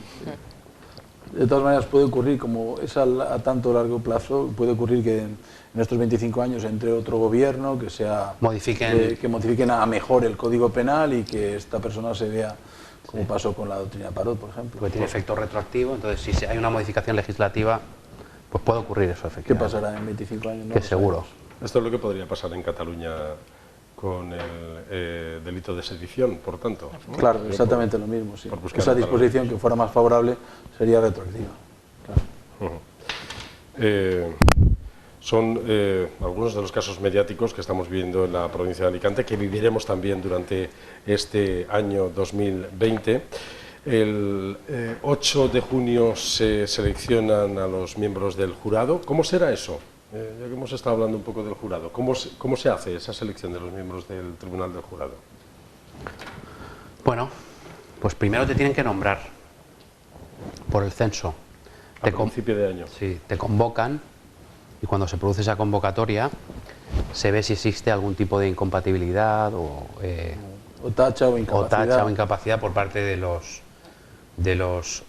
De todas maneras puede ocurrir, como es a tanto largo plazo, puede ocurrir que en estos 25 años entre otro gobierno que modifiquen a mejor el Código Penal y que esta persona se vea como pasó con la doctrina Parot, por ejemplo. Porque tiene efecto retroactivo, entonces si hay una modificación legislativa, pues puede ocurrir eso, efectivamente. ¿Qué pasará en 25 años? Que seguro. Esto es lo que podría pasar en Cataluña con el delito de sedición, por tanto, ¿no? Claro, exactamente lo mismo, sí. Esa disposición que fuera más favorable sería retroactiva. Claro. Son algunos de los casos mediáticos que estamos viviendo en la provincia de Alicante, que viviremos también durante este año 2020. El 8 de junio se seleccionan a los miembros del jurado. ¿Cómo será eso? Ya que hemos estado hablando un poco del jurado, ¿cómo se hace esa selección de los miembros del Tribunal del Jurado? Bueno, pues primero te tienen que nombrar por el censo. A principio de año. Sí, te convocan y cuando se produce esa convocatoria se ve si existe algún tipo de incompatibilidad o tacha o incapacidad por parte de los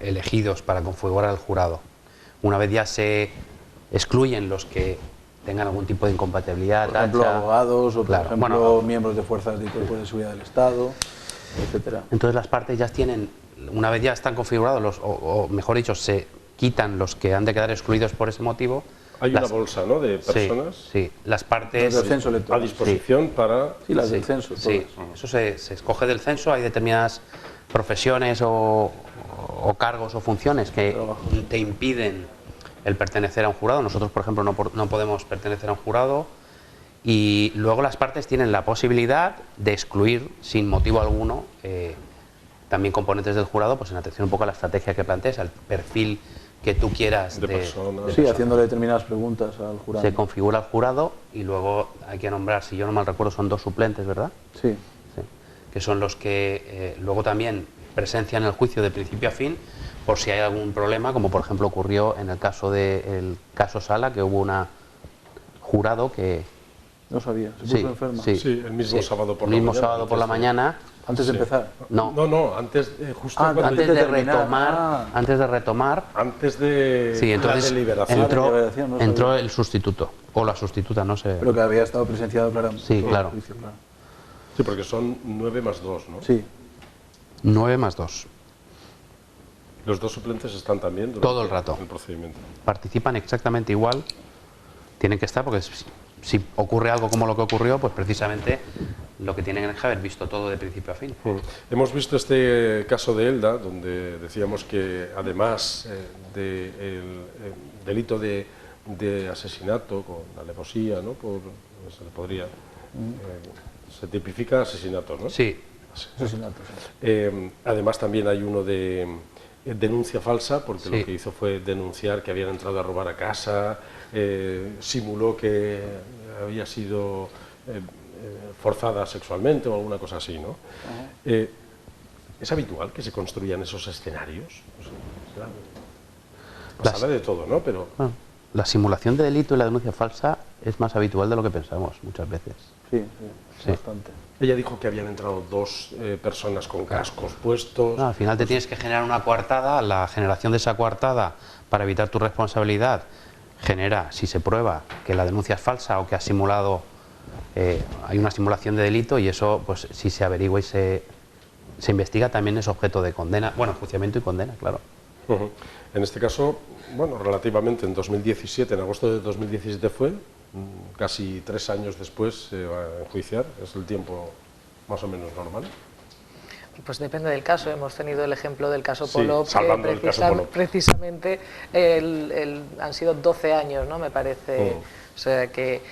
elegidos para configurar el jurado. Una vez ya se excluyen los que tengan algún tipo de incompatibilidad, por ejemplo, abogados o, por claro, ejemplo, miembros de fuerzas de cuerpo de seguridad del Estado, etcétera. Entonces las partes ya tienen, una vez ya están configurados, o mejor dicho, se quitan los que han de quedar excluidos por ese motivo. Hay una bolsa, ¿no?, de personas. Sí, las partes a disposición para... Sí, las del censo. Sí, eso se escoge del censo. Hay determinadas profesiones o cargos o funciones que te impiden el pertenecer a un jurado. Nosotros, por ejemplo, no podemos pertenecer a un jurado, y luego las partes tienen la posibilidad de excluir sin motivo alguno también componentes del jurado, pues en atención un poco a la estrategia que plantees, al perfil que tú quieras de personas. Sí, haciéndole determinadas preguntas al jurado. Se configura el jurado y luego hay que nombrar, si yo no mal recuerdo, son 2 suplentes, ¿verdad? Sí. Que son los que luego también presencian el juicio de principio a fin por si hay algún problema, como por ejemplo ocurrió en el caso caso Sala, que hubo una jurado que... No sabía, se puso enferma. Sí, el mismo sábado por la mañana. El mismo sábado por la mañana. ¿Antes de empezar? No, antes, justo antes de retomar. Antes de sí, entonces la deliberación. entró el sustituto, o la sustituta, no sé. Pero que había estado presenciado claramente. Sí, claro. Sí, porque son 9 más 2, ¿no? Sí. 9 más 2. Los 2 suplentes están también durante todo el rato. El procedimiento. Participan exactamente igual. Tienen que estar porque si ocurre algo como lo que ocurrió, pues precisamente lo que tienen que haber visto todo de principio a fin. Hemos visto este caso de Elda, donde decíamos que además del delito de asesinato con alevosía, ¿no?, se le podría... se tipifica asesinato, ¿no? Sí. Asesinato. Además también hay uno de denuncia falsa, porque lo que hizo fue denunciar que habían entrado a robar a casa, simuló que había sido forzada sexualmente o alguna cosa así, ¿no? ¿Es habitual que se construyan esos escenarios? Se habla de todo, ¿no? Pero... la simulación de delito y la denuncia falsa es más habitual de lo que pensamos muchas veces. Sí, bastante. Ella dijo que habían entrado 2 personas con cascos puestos. Al final te tienes que generar una coartada. La generación de esa coartada para evitar tu responsabilidad genera, si se prueba que la denuncia es falsa o que ha simulado, hay una simulación de delito, y eso, pues si se averigua y se investiga, también es objeto de condena, bueno, enjuiciamiento y condena, claro. En este caso, bueno, relativamente en 2017, en agosto de 2017 fue, casi 3 años después se va a enjuiciar. ¿Es el tiempo más o menos normal? Pues depende del caso. Hemos tenido el ejemplo del caso Polop, que precisamente han sido 12 años, ¿no?, me parece. O sea que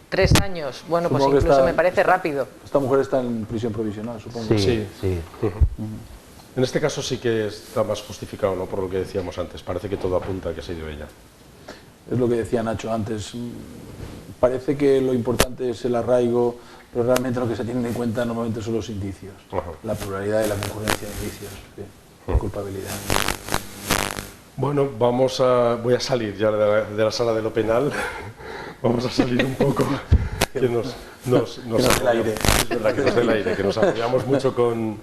3 años, bueno, supongo pues incluso me parece rápido. Esta mujer está en prisión provisional, supongo. Sí. En este caso sí que está más justificado, ¿no?, por lo que decíamos antes. Parece que todo apunta a que ha sido ella. Es lo que decía Nacho antes. Parece que lo importante es el arraigo, pero realmente lo que se tiene en cuenta normalmente son los indicios. La pluralidad y la concurrencia de indicios, la culpabilidad. Bueno, voy a salir ya de la sala de lo penal. Vamos a salir un poco, que nos dé el aire. Es verdad que nos dé el aire, que nos apoyamos mucho con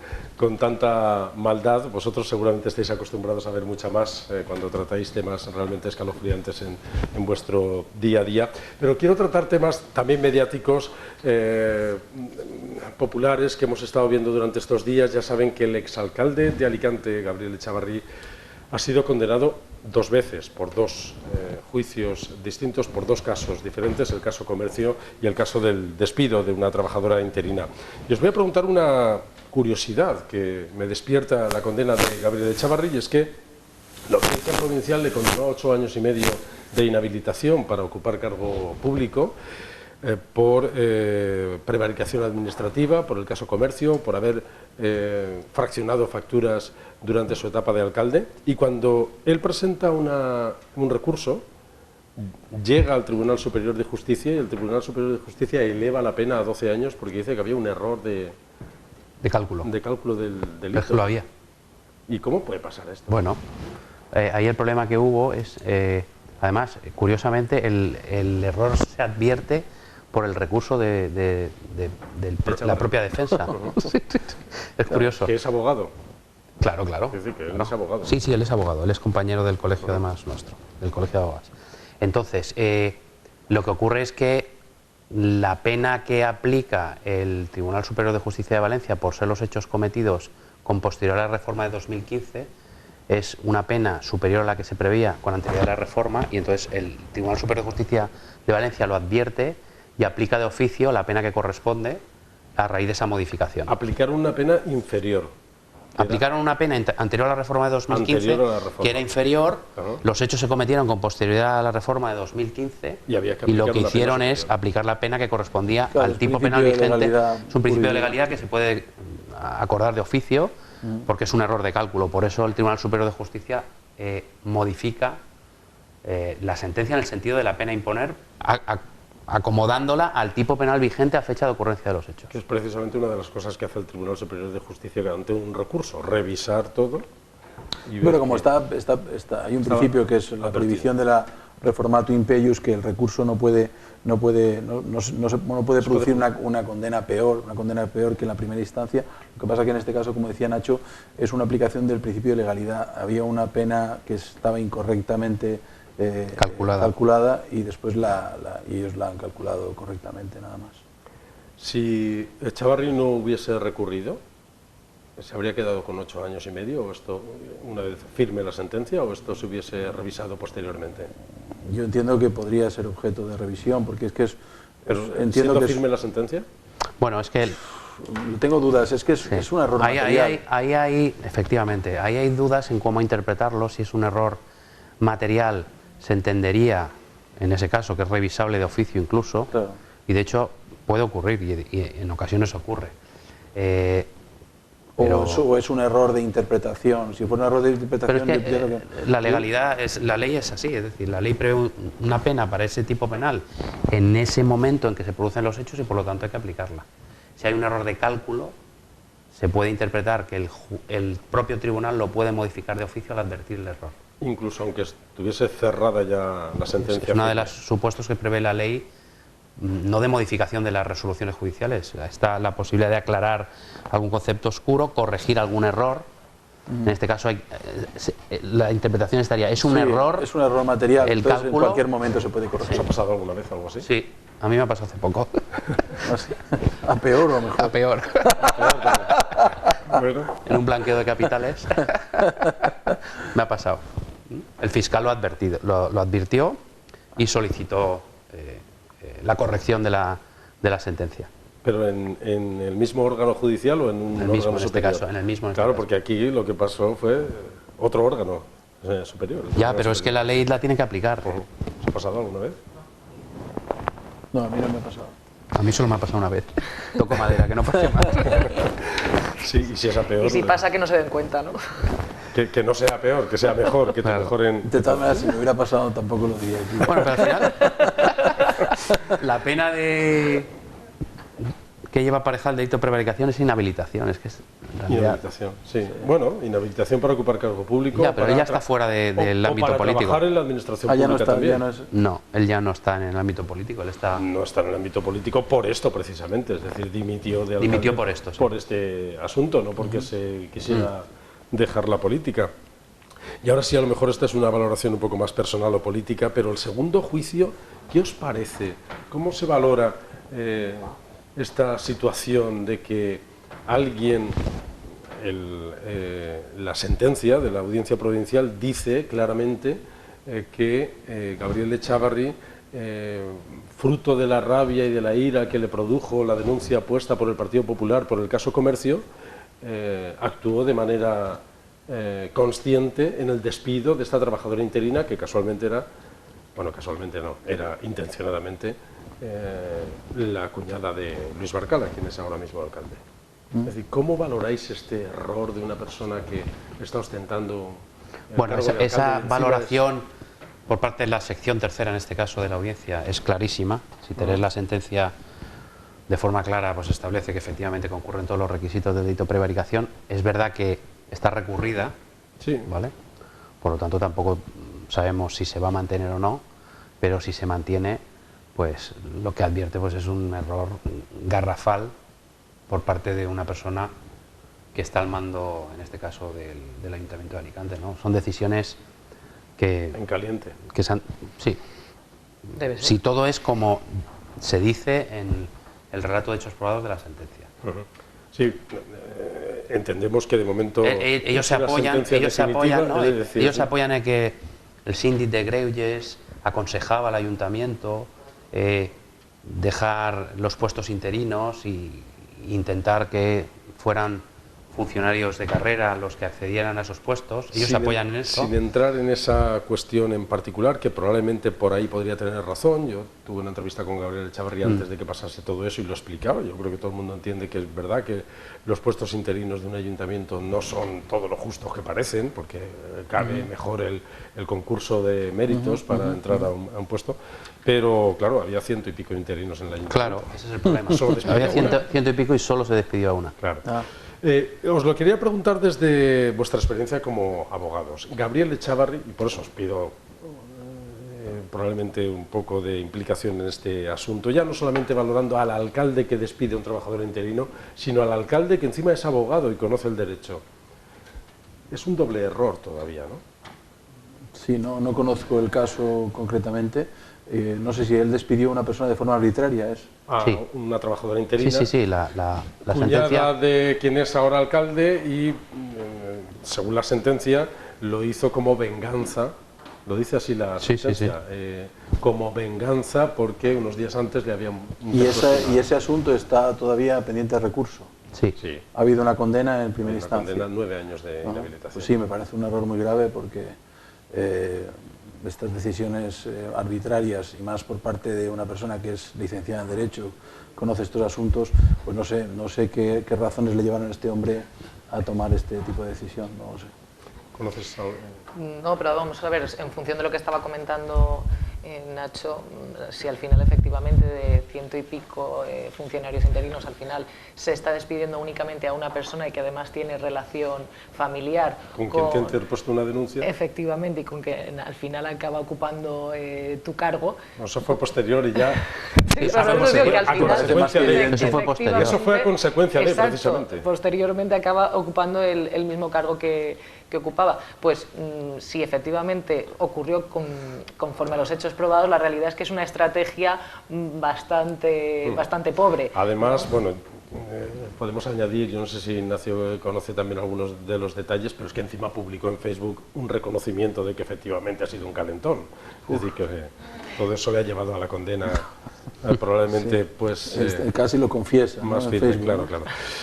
tanta maldad. Vosotros seguramente estáis acostumbrados a ver mucha más cuando tratáis temas realmente escalofriantes en vuestro día a día. Pero quiero tratar temas también mediáticos, populares, que hemos estado viendo durante estos días. Ya saben que el exalcalde de Alicante, Gabriel Echavarri, ha sido condenado 2 veces por 2 juicios distintos, por 2 casos diferentes, el caso Comercio y el caso del despido de una trabajadora interina. Y os voy a preguntar una curiosidad que me despierta la condena de Gabriel Echavarri, y es que la Audiencia Provincial le condenó a 8 años y medio de inhabilitación para ocupar cargo público, por prevaricación administrativa, por el caso Comercio, por haber fraccionado facturas durante su etapa de alcalde, y cuando él presenta un recurso, llega al Tribunal Superior de Justicia y el Tribunal Superior de Justicia eleva la pena a 12 años porque dice que había un error de cálculo del delito. Es que lo había. ¿Y cómo puede pasar esto? Bueno, ahí el problema que hubo es, además, curiosamente, el error se advierte por el recurso de la propia defensa. Es curioso. Que es abogado. Claro, claro. Es decir, que él es abogado. Sí, sí, él es abogado. Él es compañero del colegio, además, nuestro, del colegio de abogados. Entonces, lo que ocurre es que la pena que aplica el Tribunal Superior de Justicia de Valencia por ser los hechos cometidos con posterior a la reforma de 2015 es una pena superior a la que se preveía con anterioridad a la reforma, y entonces el Tribunal Superior de Justicia de Valencia lo advierte y aplica de oficio la pena que corresponde a raíz de esa modificación. Aplicaron una pena inferior. Aplicaron una pena anterior a la reforma de 2015, que era inferior. Los hechos se cometieron con posterioridad a la reforma de 2015 y lo que hicieron es aplicar la pena que correspondía al tipo penal vigente. Es un principio de legalidad que se puede acordar de oficio porque es un error de cálculo. Por eso el Tribunal Superior de Justicia modifica la sentencia en el sentido de la pena a imponer, acomodándola al tipo penal vigente a fecha de ocurrencia de los hechos. Que es precisamente una de las cosas que hace el Tribunal Superior de Justicia ante un recurso, revisar todo. Y bueno, como hay un principio que es la prohibición de la reformato impeius, que el recurso no puede producir una condena peor que en la primera instancia. Lo que pasa que en este caso, como decía Nacho, es una aplicación del principio de legalidad. Había una pena que estaba incorrectamente calculada y después ellos la han calculado correctamente, nada más. Si Echavarri no hubiese recurrido, ¿se habría quedado con 8 años y medio, o esto, una vez firme la sentencia, o esto se hubiese revisado posteriormente? Yo entiendo que podría ser objeto de revisión, porque es que entiendo que firme la sentencia. Bueno, es que tengo dudas, es que es un error material. Efectivamente, ahí hay dudas en cómo interpretarlo. Si es un error material, se entendería, en ese caso, que es revisable de oficio incluso, claro. Y de hecho puede ocurrir, y en ocasiones ocurre. O es un error de interpretación. Si fuera un error de interpretación... Pero es que la legalidad, la ley es así, es decir, la ley prevé una pena para ese tipo penal en ese momento en que se producen los hechos y por lo tanto hay que aplicarla. Si hay un error de cálculo, se puede interpretar que el propio tribunal lo puede modificar de oficio al advertir el error. Incluso aunque estuviese cerrada ya la sentencia. Es uno de los supuestos que prevé la ley, no de modificación de las resoluciones judiciales. Está la posibilidad de aclarar algún concepto oscuro, corregir algún error. En este caso la interpretación estaría, es un error. Es un error material, el entonces cálculo, en cualquier momento se puede corregir. ¿Os ha pasado alguna vez algo así? Sí, a mí me ha pasado hace poco. ¿A peor o mejor? A peor. Bueno. En un blanqueo de capitales me ha pasado. El fiscal lo advirtió y solicitó la corrección de la sentencia. ¿Pero en el mismo órgano judicial o en un órgano superior? En este caso, en el mismo. Claro, porque aquí lo que pasó fue otro órgano superior. Ya, pero es que la ley la tiene que aplicar. ¿Os ha pasado alguna vez? No, a mí no me ha pasado. A mí solo me ha pasado una vez. Toco madera, que no pase más. Sí, y si es a peor. Y si pasa, que no se den cuenta, ¿no? Que no sea peor, que sea mejor, que te mejoren. De todas maneras, si me hubiera pasado, tampoco lo diría aquí. Bueno, pero al final, la pena que lleva aparejada el delito de prevaricación es inhabilitación. Es que es, inhabilitación, sí. Bueno, inhabilitación para ocupar cargo público. Ya, pero él ya está fuera del ámbito para político. Trabajar en la administración pública también. No, él ya no está en el ámbito político. Él está... No está en el ámbito político por esto precisamente, es decir, dimitió de alcalde. Dimitió por esto, sí. Por este asunto, no porque se quisiera dejar la política. Y ahora sí, a lo mejor esta es una valoración un poco más personal o política, pero el segundo juicio, ¿qué os parece? ¿Cómo se valora esta situación de que alguien, la sentencia de la Audiencia Provincial dice claramente que Gabriel Echavarri, fruto de la rabia y de la ira que le produjo la denuncia puesta por el Partido Popular por el caso Comercio, actuó de manera consciente en el despido de esta trabajadora interina que casualmente era, bueno, casualmente no, era intencionadamente la cuñada de Luis Barcala, quien es ahora mismo alcalde. Es decir, ¿cómo valoráis este error de una persona que está ostentando el Bueno, cargo de esa alcalde valoración por parte de la sección tercera, en este caso de la audiencia, es clarísima. Si te lees la sentencia de forma clara, pues establece que efectivamente concurren todos los requisitos del delito de prevaricación. Es verdad que está recurrida, ¿vale? Por lo tanto, tampoco sabemos si se va a mantener o no, pero si se mantiene, pues lo que advierte pues es un error garrafal por parte de una persona que está al mando, en este caso, del Ayuntamiento de Alicante, ¿no? Son decisiones que... En caliente. Que sí. Debe ser. Si todo es como se dice en el relato de hechos probados de la sentencia. Sí, entendemos que de momento... Ellos se apoyan, ¿no? Ellos se apoyan en que el síndic de Greuges aconsejaba al ayuntamiento dejar los puestos interinos y intentar que fueran funcionarios de carrera los que accedieran a esos puestos. Ellos se apoyan en eso. Sin entrar en esa cuestión en particular, que probablemente por ahí podría tener razón. Yo tuve una entrevista con Gabriel Echavarri antes de que pasase todo eso y lo explicaba. Yo creo que todo el mundo entiende que es verdad que los puestos interinos de un ayuntamiento no son todo lo justos que parecen, porque cabe mejor el concurso de méritos para entrar a un puesto. Pero claro, había 100 y pico interinos en el ayuntamiento. Claro, ese es el problema. Había 100 y pico y solo se despidió a una. Claro. Os lo quería preguntar desde vuestra experiencia como abogados. Gabriel Echavarri, y por eso os pido probablemente un poco de implicación en este asunto, ya no solamente valorando al alcalde que despide a un trabajador interino, sino al alcalde que encima es abogado y conoce el derecho. Es un doble error todavía, ¿no? Sí, no conozco el caso concretamente. No sé si él despidió a una persona de forma arbitraria, ¿es? Sí. Una trabajadora interina. Sí, la cuñada sentencia de quien es ahora alcalde y, según la sentencia, lo hizo como venganza. Lo dice así la sentencia. Como venganza porque unos días antes le habían... ¿Y ese asunto está todavía pendiente de recurso? Sí. ¿Ha habido una condena en primera instancia? Una condena, 9 años de inhabilitación. Pues sí, me parece un error muy grave porque estas decisiones arbitrarias, y más por parte de una persona que es licenciada en Derecho, conoce estos asuntos, pues no sé qué razones le llevaron a este hombre a tomar este tipo de decisión, no lo sé. ¿Conoces algo? No, pero vamos a ver, en función de lo que estaba comentando Nacho, si al final efectivamente de 100 y pico funcionarios interinos al final se está despidiendo únicamente a una persona y que además tiene relación familiar con quien te ha interpuesto una denuncia, efectivamente, y con que al final acaba ocupando tu cargo. No, eso fue posterior y ya eso fue posterior. Eso fue a consecuencia de, precisamente. Posteriormente acaba ocupando el mismo cargo que ocupaba. Pues si efectivamente ocurrió conforme a los hechos probados, la realidad es que es una estrategia bastante pobre. Además, bueno, podemos añadir, yo no sé si Ignacio conoce también algunos de los detalles, pero es que encima publicó en Facebook un reconocimiento de que efectivamente ha sido un calentón. Es decir, que todo eso le ha llevado a la condena. Probablemente, pues... casi lo confiesa. Más ¿no? firme, claro.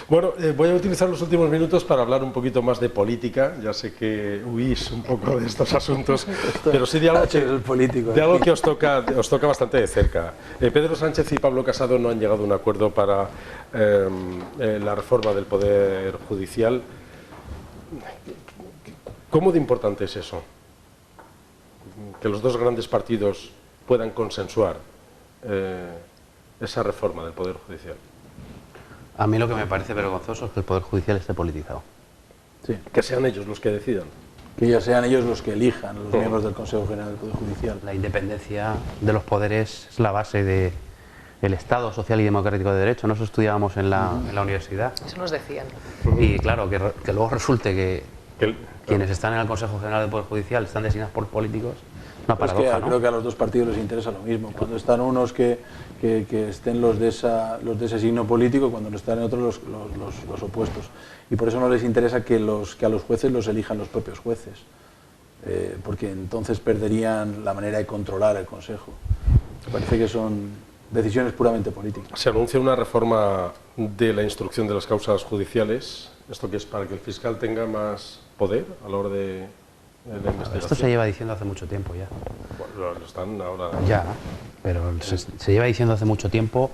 Bueno, voy a utilizar los últimos minutos para hablar un poquito más de política. Ya sé que huís un poco de estos asuntos, pero sí de algo que os toca bastante de cerca. Pedro Sánchez y Pablo Casado no han llegado a un acuerdo para la reforma del Poder Judicial. ¿Cómo de importante es eso? Que los dos grandes partidos puedan consensuar esa reforma del Poder Judicial. A mí lo que me parece vergonzoso es que el Poder Judicial esté politizado. Sí. Que sean ellos los que decidan. Que ya sean ellos los que elijan, los miembros del Consejo General del Poder Judicial. La independencia de los poderes es la base del Estado social y democrático de derecho. Eso estudiábamos en la universidad. Eso nos decían. Y claro, que luego resulte que quienes están en el Consejo General del Poder Judicial están designados por políticos. Es que creo que a los dos partidos les interesa lo mismo. Cuando están unos que estén los de ese signo político, cuando no están otros los opuestos. Y por eso no les interesa que a los jueces los elijan los propios jueces, porque entonces perderían la manera de controlar el Consejo. Me parece que son decisiones puramente políticas. Se anuncia una reforma de la instrucción de las causas judiciales. ¿Esto qué es? ¿Para que el fiscal tenga más poder a la hora de la investigación? Esto se lleva diciendo hace mucho tiempo ya. Bueno, lo están ahora... Ya. pero se lleva diciendo hace mucho tiempo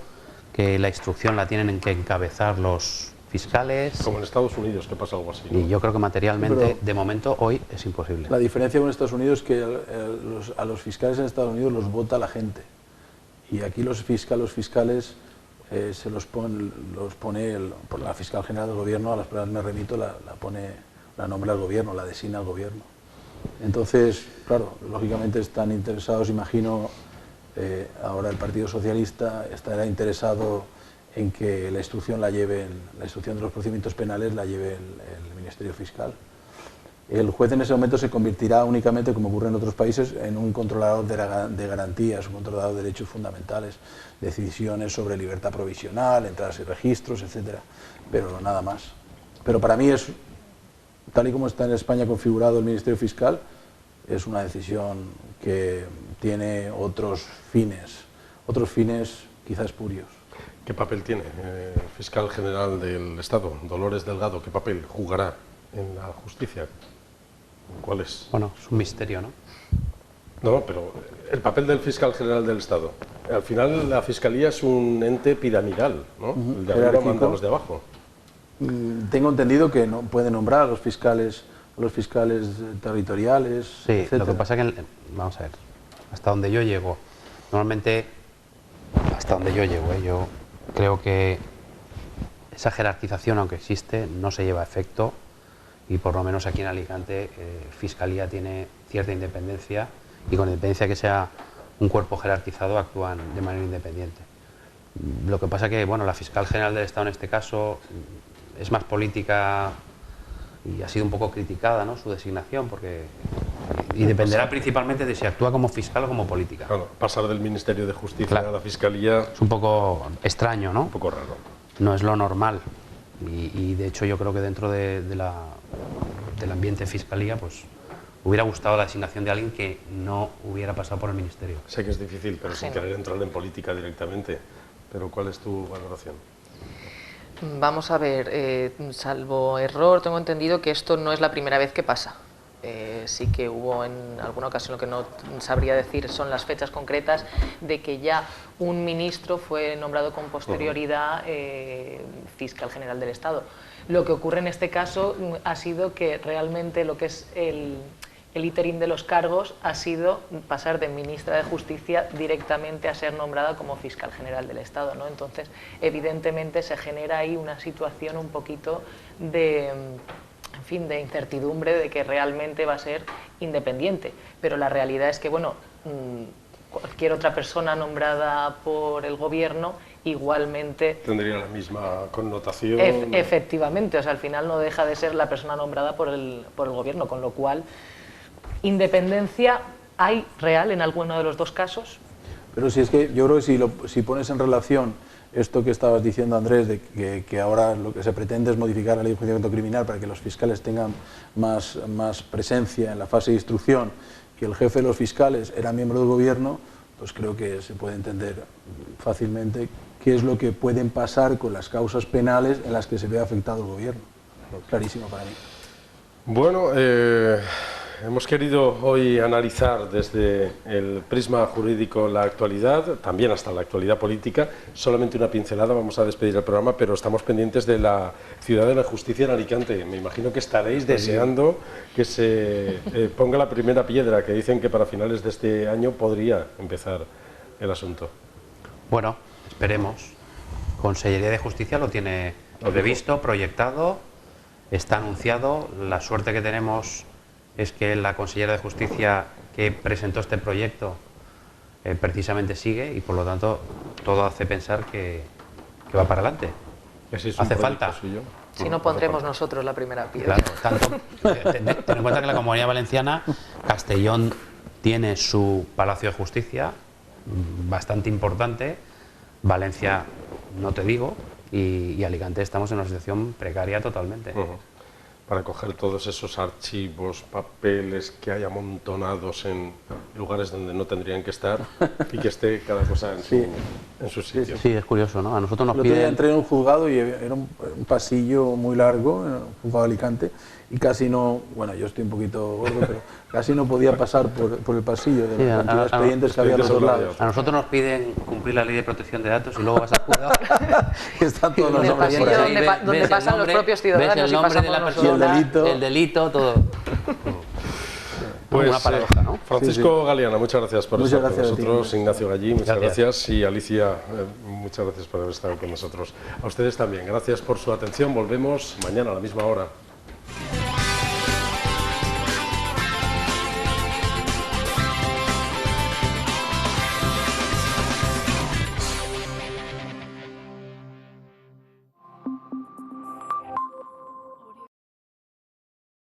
que la instrucción la tienen que encabezar los fiscales. Como en Estados Unidos, que pasa algo así, ¿no? Y yo creo que materialmente, de momento, hoy es imposible. La diferencia con Estados Unidos es que a los fiscales en Estados Unidos los vota la gente. Y aquí los fiscales se los pone por la fiscal general del gobierno, a las pruebas me remito, la nombra el gobierno, la designa el gobierno. Entonces, claro, lógicamente están interesados, imagino, ahora el Partido Socialista estará interesado en que la instrucción de los procedimientos penales la lleve el Ministerio Fiscal. El juez en ese momento se convertirá únicamente, como ocurre en otros países, en un controlador de garantías, un controlador de derechos fundamentales, decisiones sobre libertad provisional, entradas y registros, etcétera, pero nada más. Pero para mí es, tal y como está en España configurado el Ministerio Fiscal, es una decisión que tiene otros fines quizás espurios. ¿Qué papel tiene el fiscal general del Estado, Dolores Delgado? ¿Qué papel jugará en la justicia? ¿Cuál es? Bueno, es un misterio, ¿no? No, pero el papel del fiscal general del Estado. Al final la Fiscalía es un ente piramidal, ¿no? El de arriba manda a los de abajo. Tengo entendido que no puede nombrar a los fiscales territoriales, sí, etcétera. Lo que pasa que, vamos a ver, hasta donde yo llego, normalmente, yo creo que esa jerarquización, aunque existe, no se lleva a efecto, y por lo menos aquí en Alicante Fiscalía tiene cierta independencia, y con independencia que sea un cuerpo jerarquizado actúan de manera independiente. Lo que pasa que, bueno, la fiscal general del Estado en este caso es más política y ha sido un poco criticada, ¿no?, su designación, y dependerá principalmente de si actúa como fiscal o como política. Claro, pasar del Ministerio de Justicia a la Fiscalía es un poco extraño, ¿no? Un poco raro. No es lo normal, y de hecho yo creo que dentro del ambiente Fiscalía, pues hubiera gustado la designación de alguien que no hubiera pasado por el Ministerio. Sé que es difícil, pero sin querer entrar en política directamente. Pero ¿cuál es tu valoración? Vamos a ver, salvo error, tengo entendido que esto no es la primera vez que pasa. Sí que hubo en alguna ocasión, lo que no sabría decir son las fechas concretas, de que ya un ministro fue nombrado con posterioridad fiscal general del Estado. Lo que ocurre en este caso ha sido que realmente lo que es el iterín de los cargos ha sido pasar de ministra de Justicia directamente a ser nombrada como fiscal general del Estado, ¿no? Entonces, evidentemente se genera ahí una situación un poquito de incertidumbre de que realmente va a ser independiente. Pero la realidad es que, bueno, cualquier otra persona nombrada por el gobierno igualmente tendría la misma connotación. Efectivamente, o sea, al final no deja de ser la persona nombrada por el gobierno, con lo cual independencia hay real en alguno de los dos casos. Pero si es que yo creo que si pones en relación esto que estabas diciendo, Andrés, de que ahora lo que se pretende es modificar la ley de enjuiciamiento criminal para que los fiscales tengan más presencia en la fase de instrucción, que el jefe de los fiscales era miembro del gobierno, pues creo que se puede entender fácilmente qué es lo que pueden pasar con las causas penales en las que se ve afectado el gobierno. Clarísimo para mí. Bueno, hemos querido hoy analizar desde el prisma jurídico la actualidad, también hasta la actualidad política. Solamente una pincelada, vamos a despedir el programa, pero estamos pendientes de la Ciudad de la Justicia en Alicante. Me imagino que estaréis deseando que se ponga la primera piedra, que dicen que para finales de este año podría empezar el asunto. Bueno, esperemos. Consellería de Justicia lo tiene previsto, proyectado, está anunciado. La suerte que tenemos es que la consellera de Justicia que presentó este proyecto precisamente sigue, y por lo tanto todo hace pensar que va para adelante. Hace falta. Si no, pondremos nosotros la primera piedra. Claro, ten en cuenta que la Comunidad Valenciana, Castellón tiene su Palacio de Justicia bastante importante, Valencia no te digo, y Alicante estamos en una situación precaria totalmente. Para coger todos esos archivos, papeles que hay amontonados en lugares donde no tendrían que estar, y que esté cada cosa en su sitio. Sí, es curioso, ¿no? A nosotros nos piden... Entré en un juzgado y era un pasillo muy largo, en un juzgado de Alicante, y casi no, bueno, yo estoy un poquito gordo, pero casi no podía pasar por el pasillo de la cantidad de expedientes que había a los dos lados. A nosotros nos piden cumplir la ley de protección de datos y luego vas al juzgado. Están todos los nombres por ahí. Donde pasan los propios ciudadanos y pasamos nosotros. El delito, todo. Pues, una paradoja, ¿no? Francisco Galeana, muchas gracias por estar con nosotros. Ignacio Gallí, muchas gracias. Y Alicia, muchas gracias por haber estado con nosotros. A ustedes también, gracias por su atención. Volvemos mañana a la misma hora.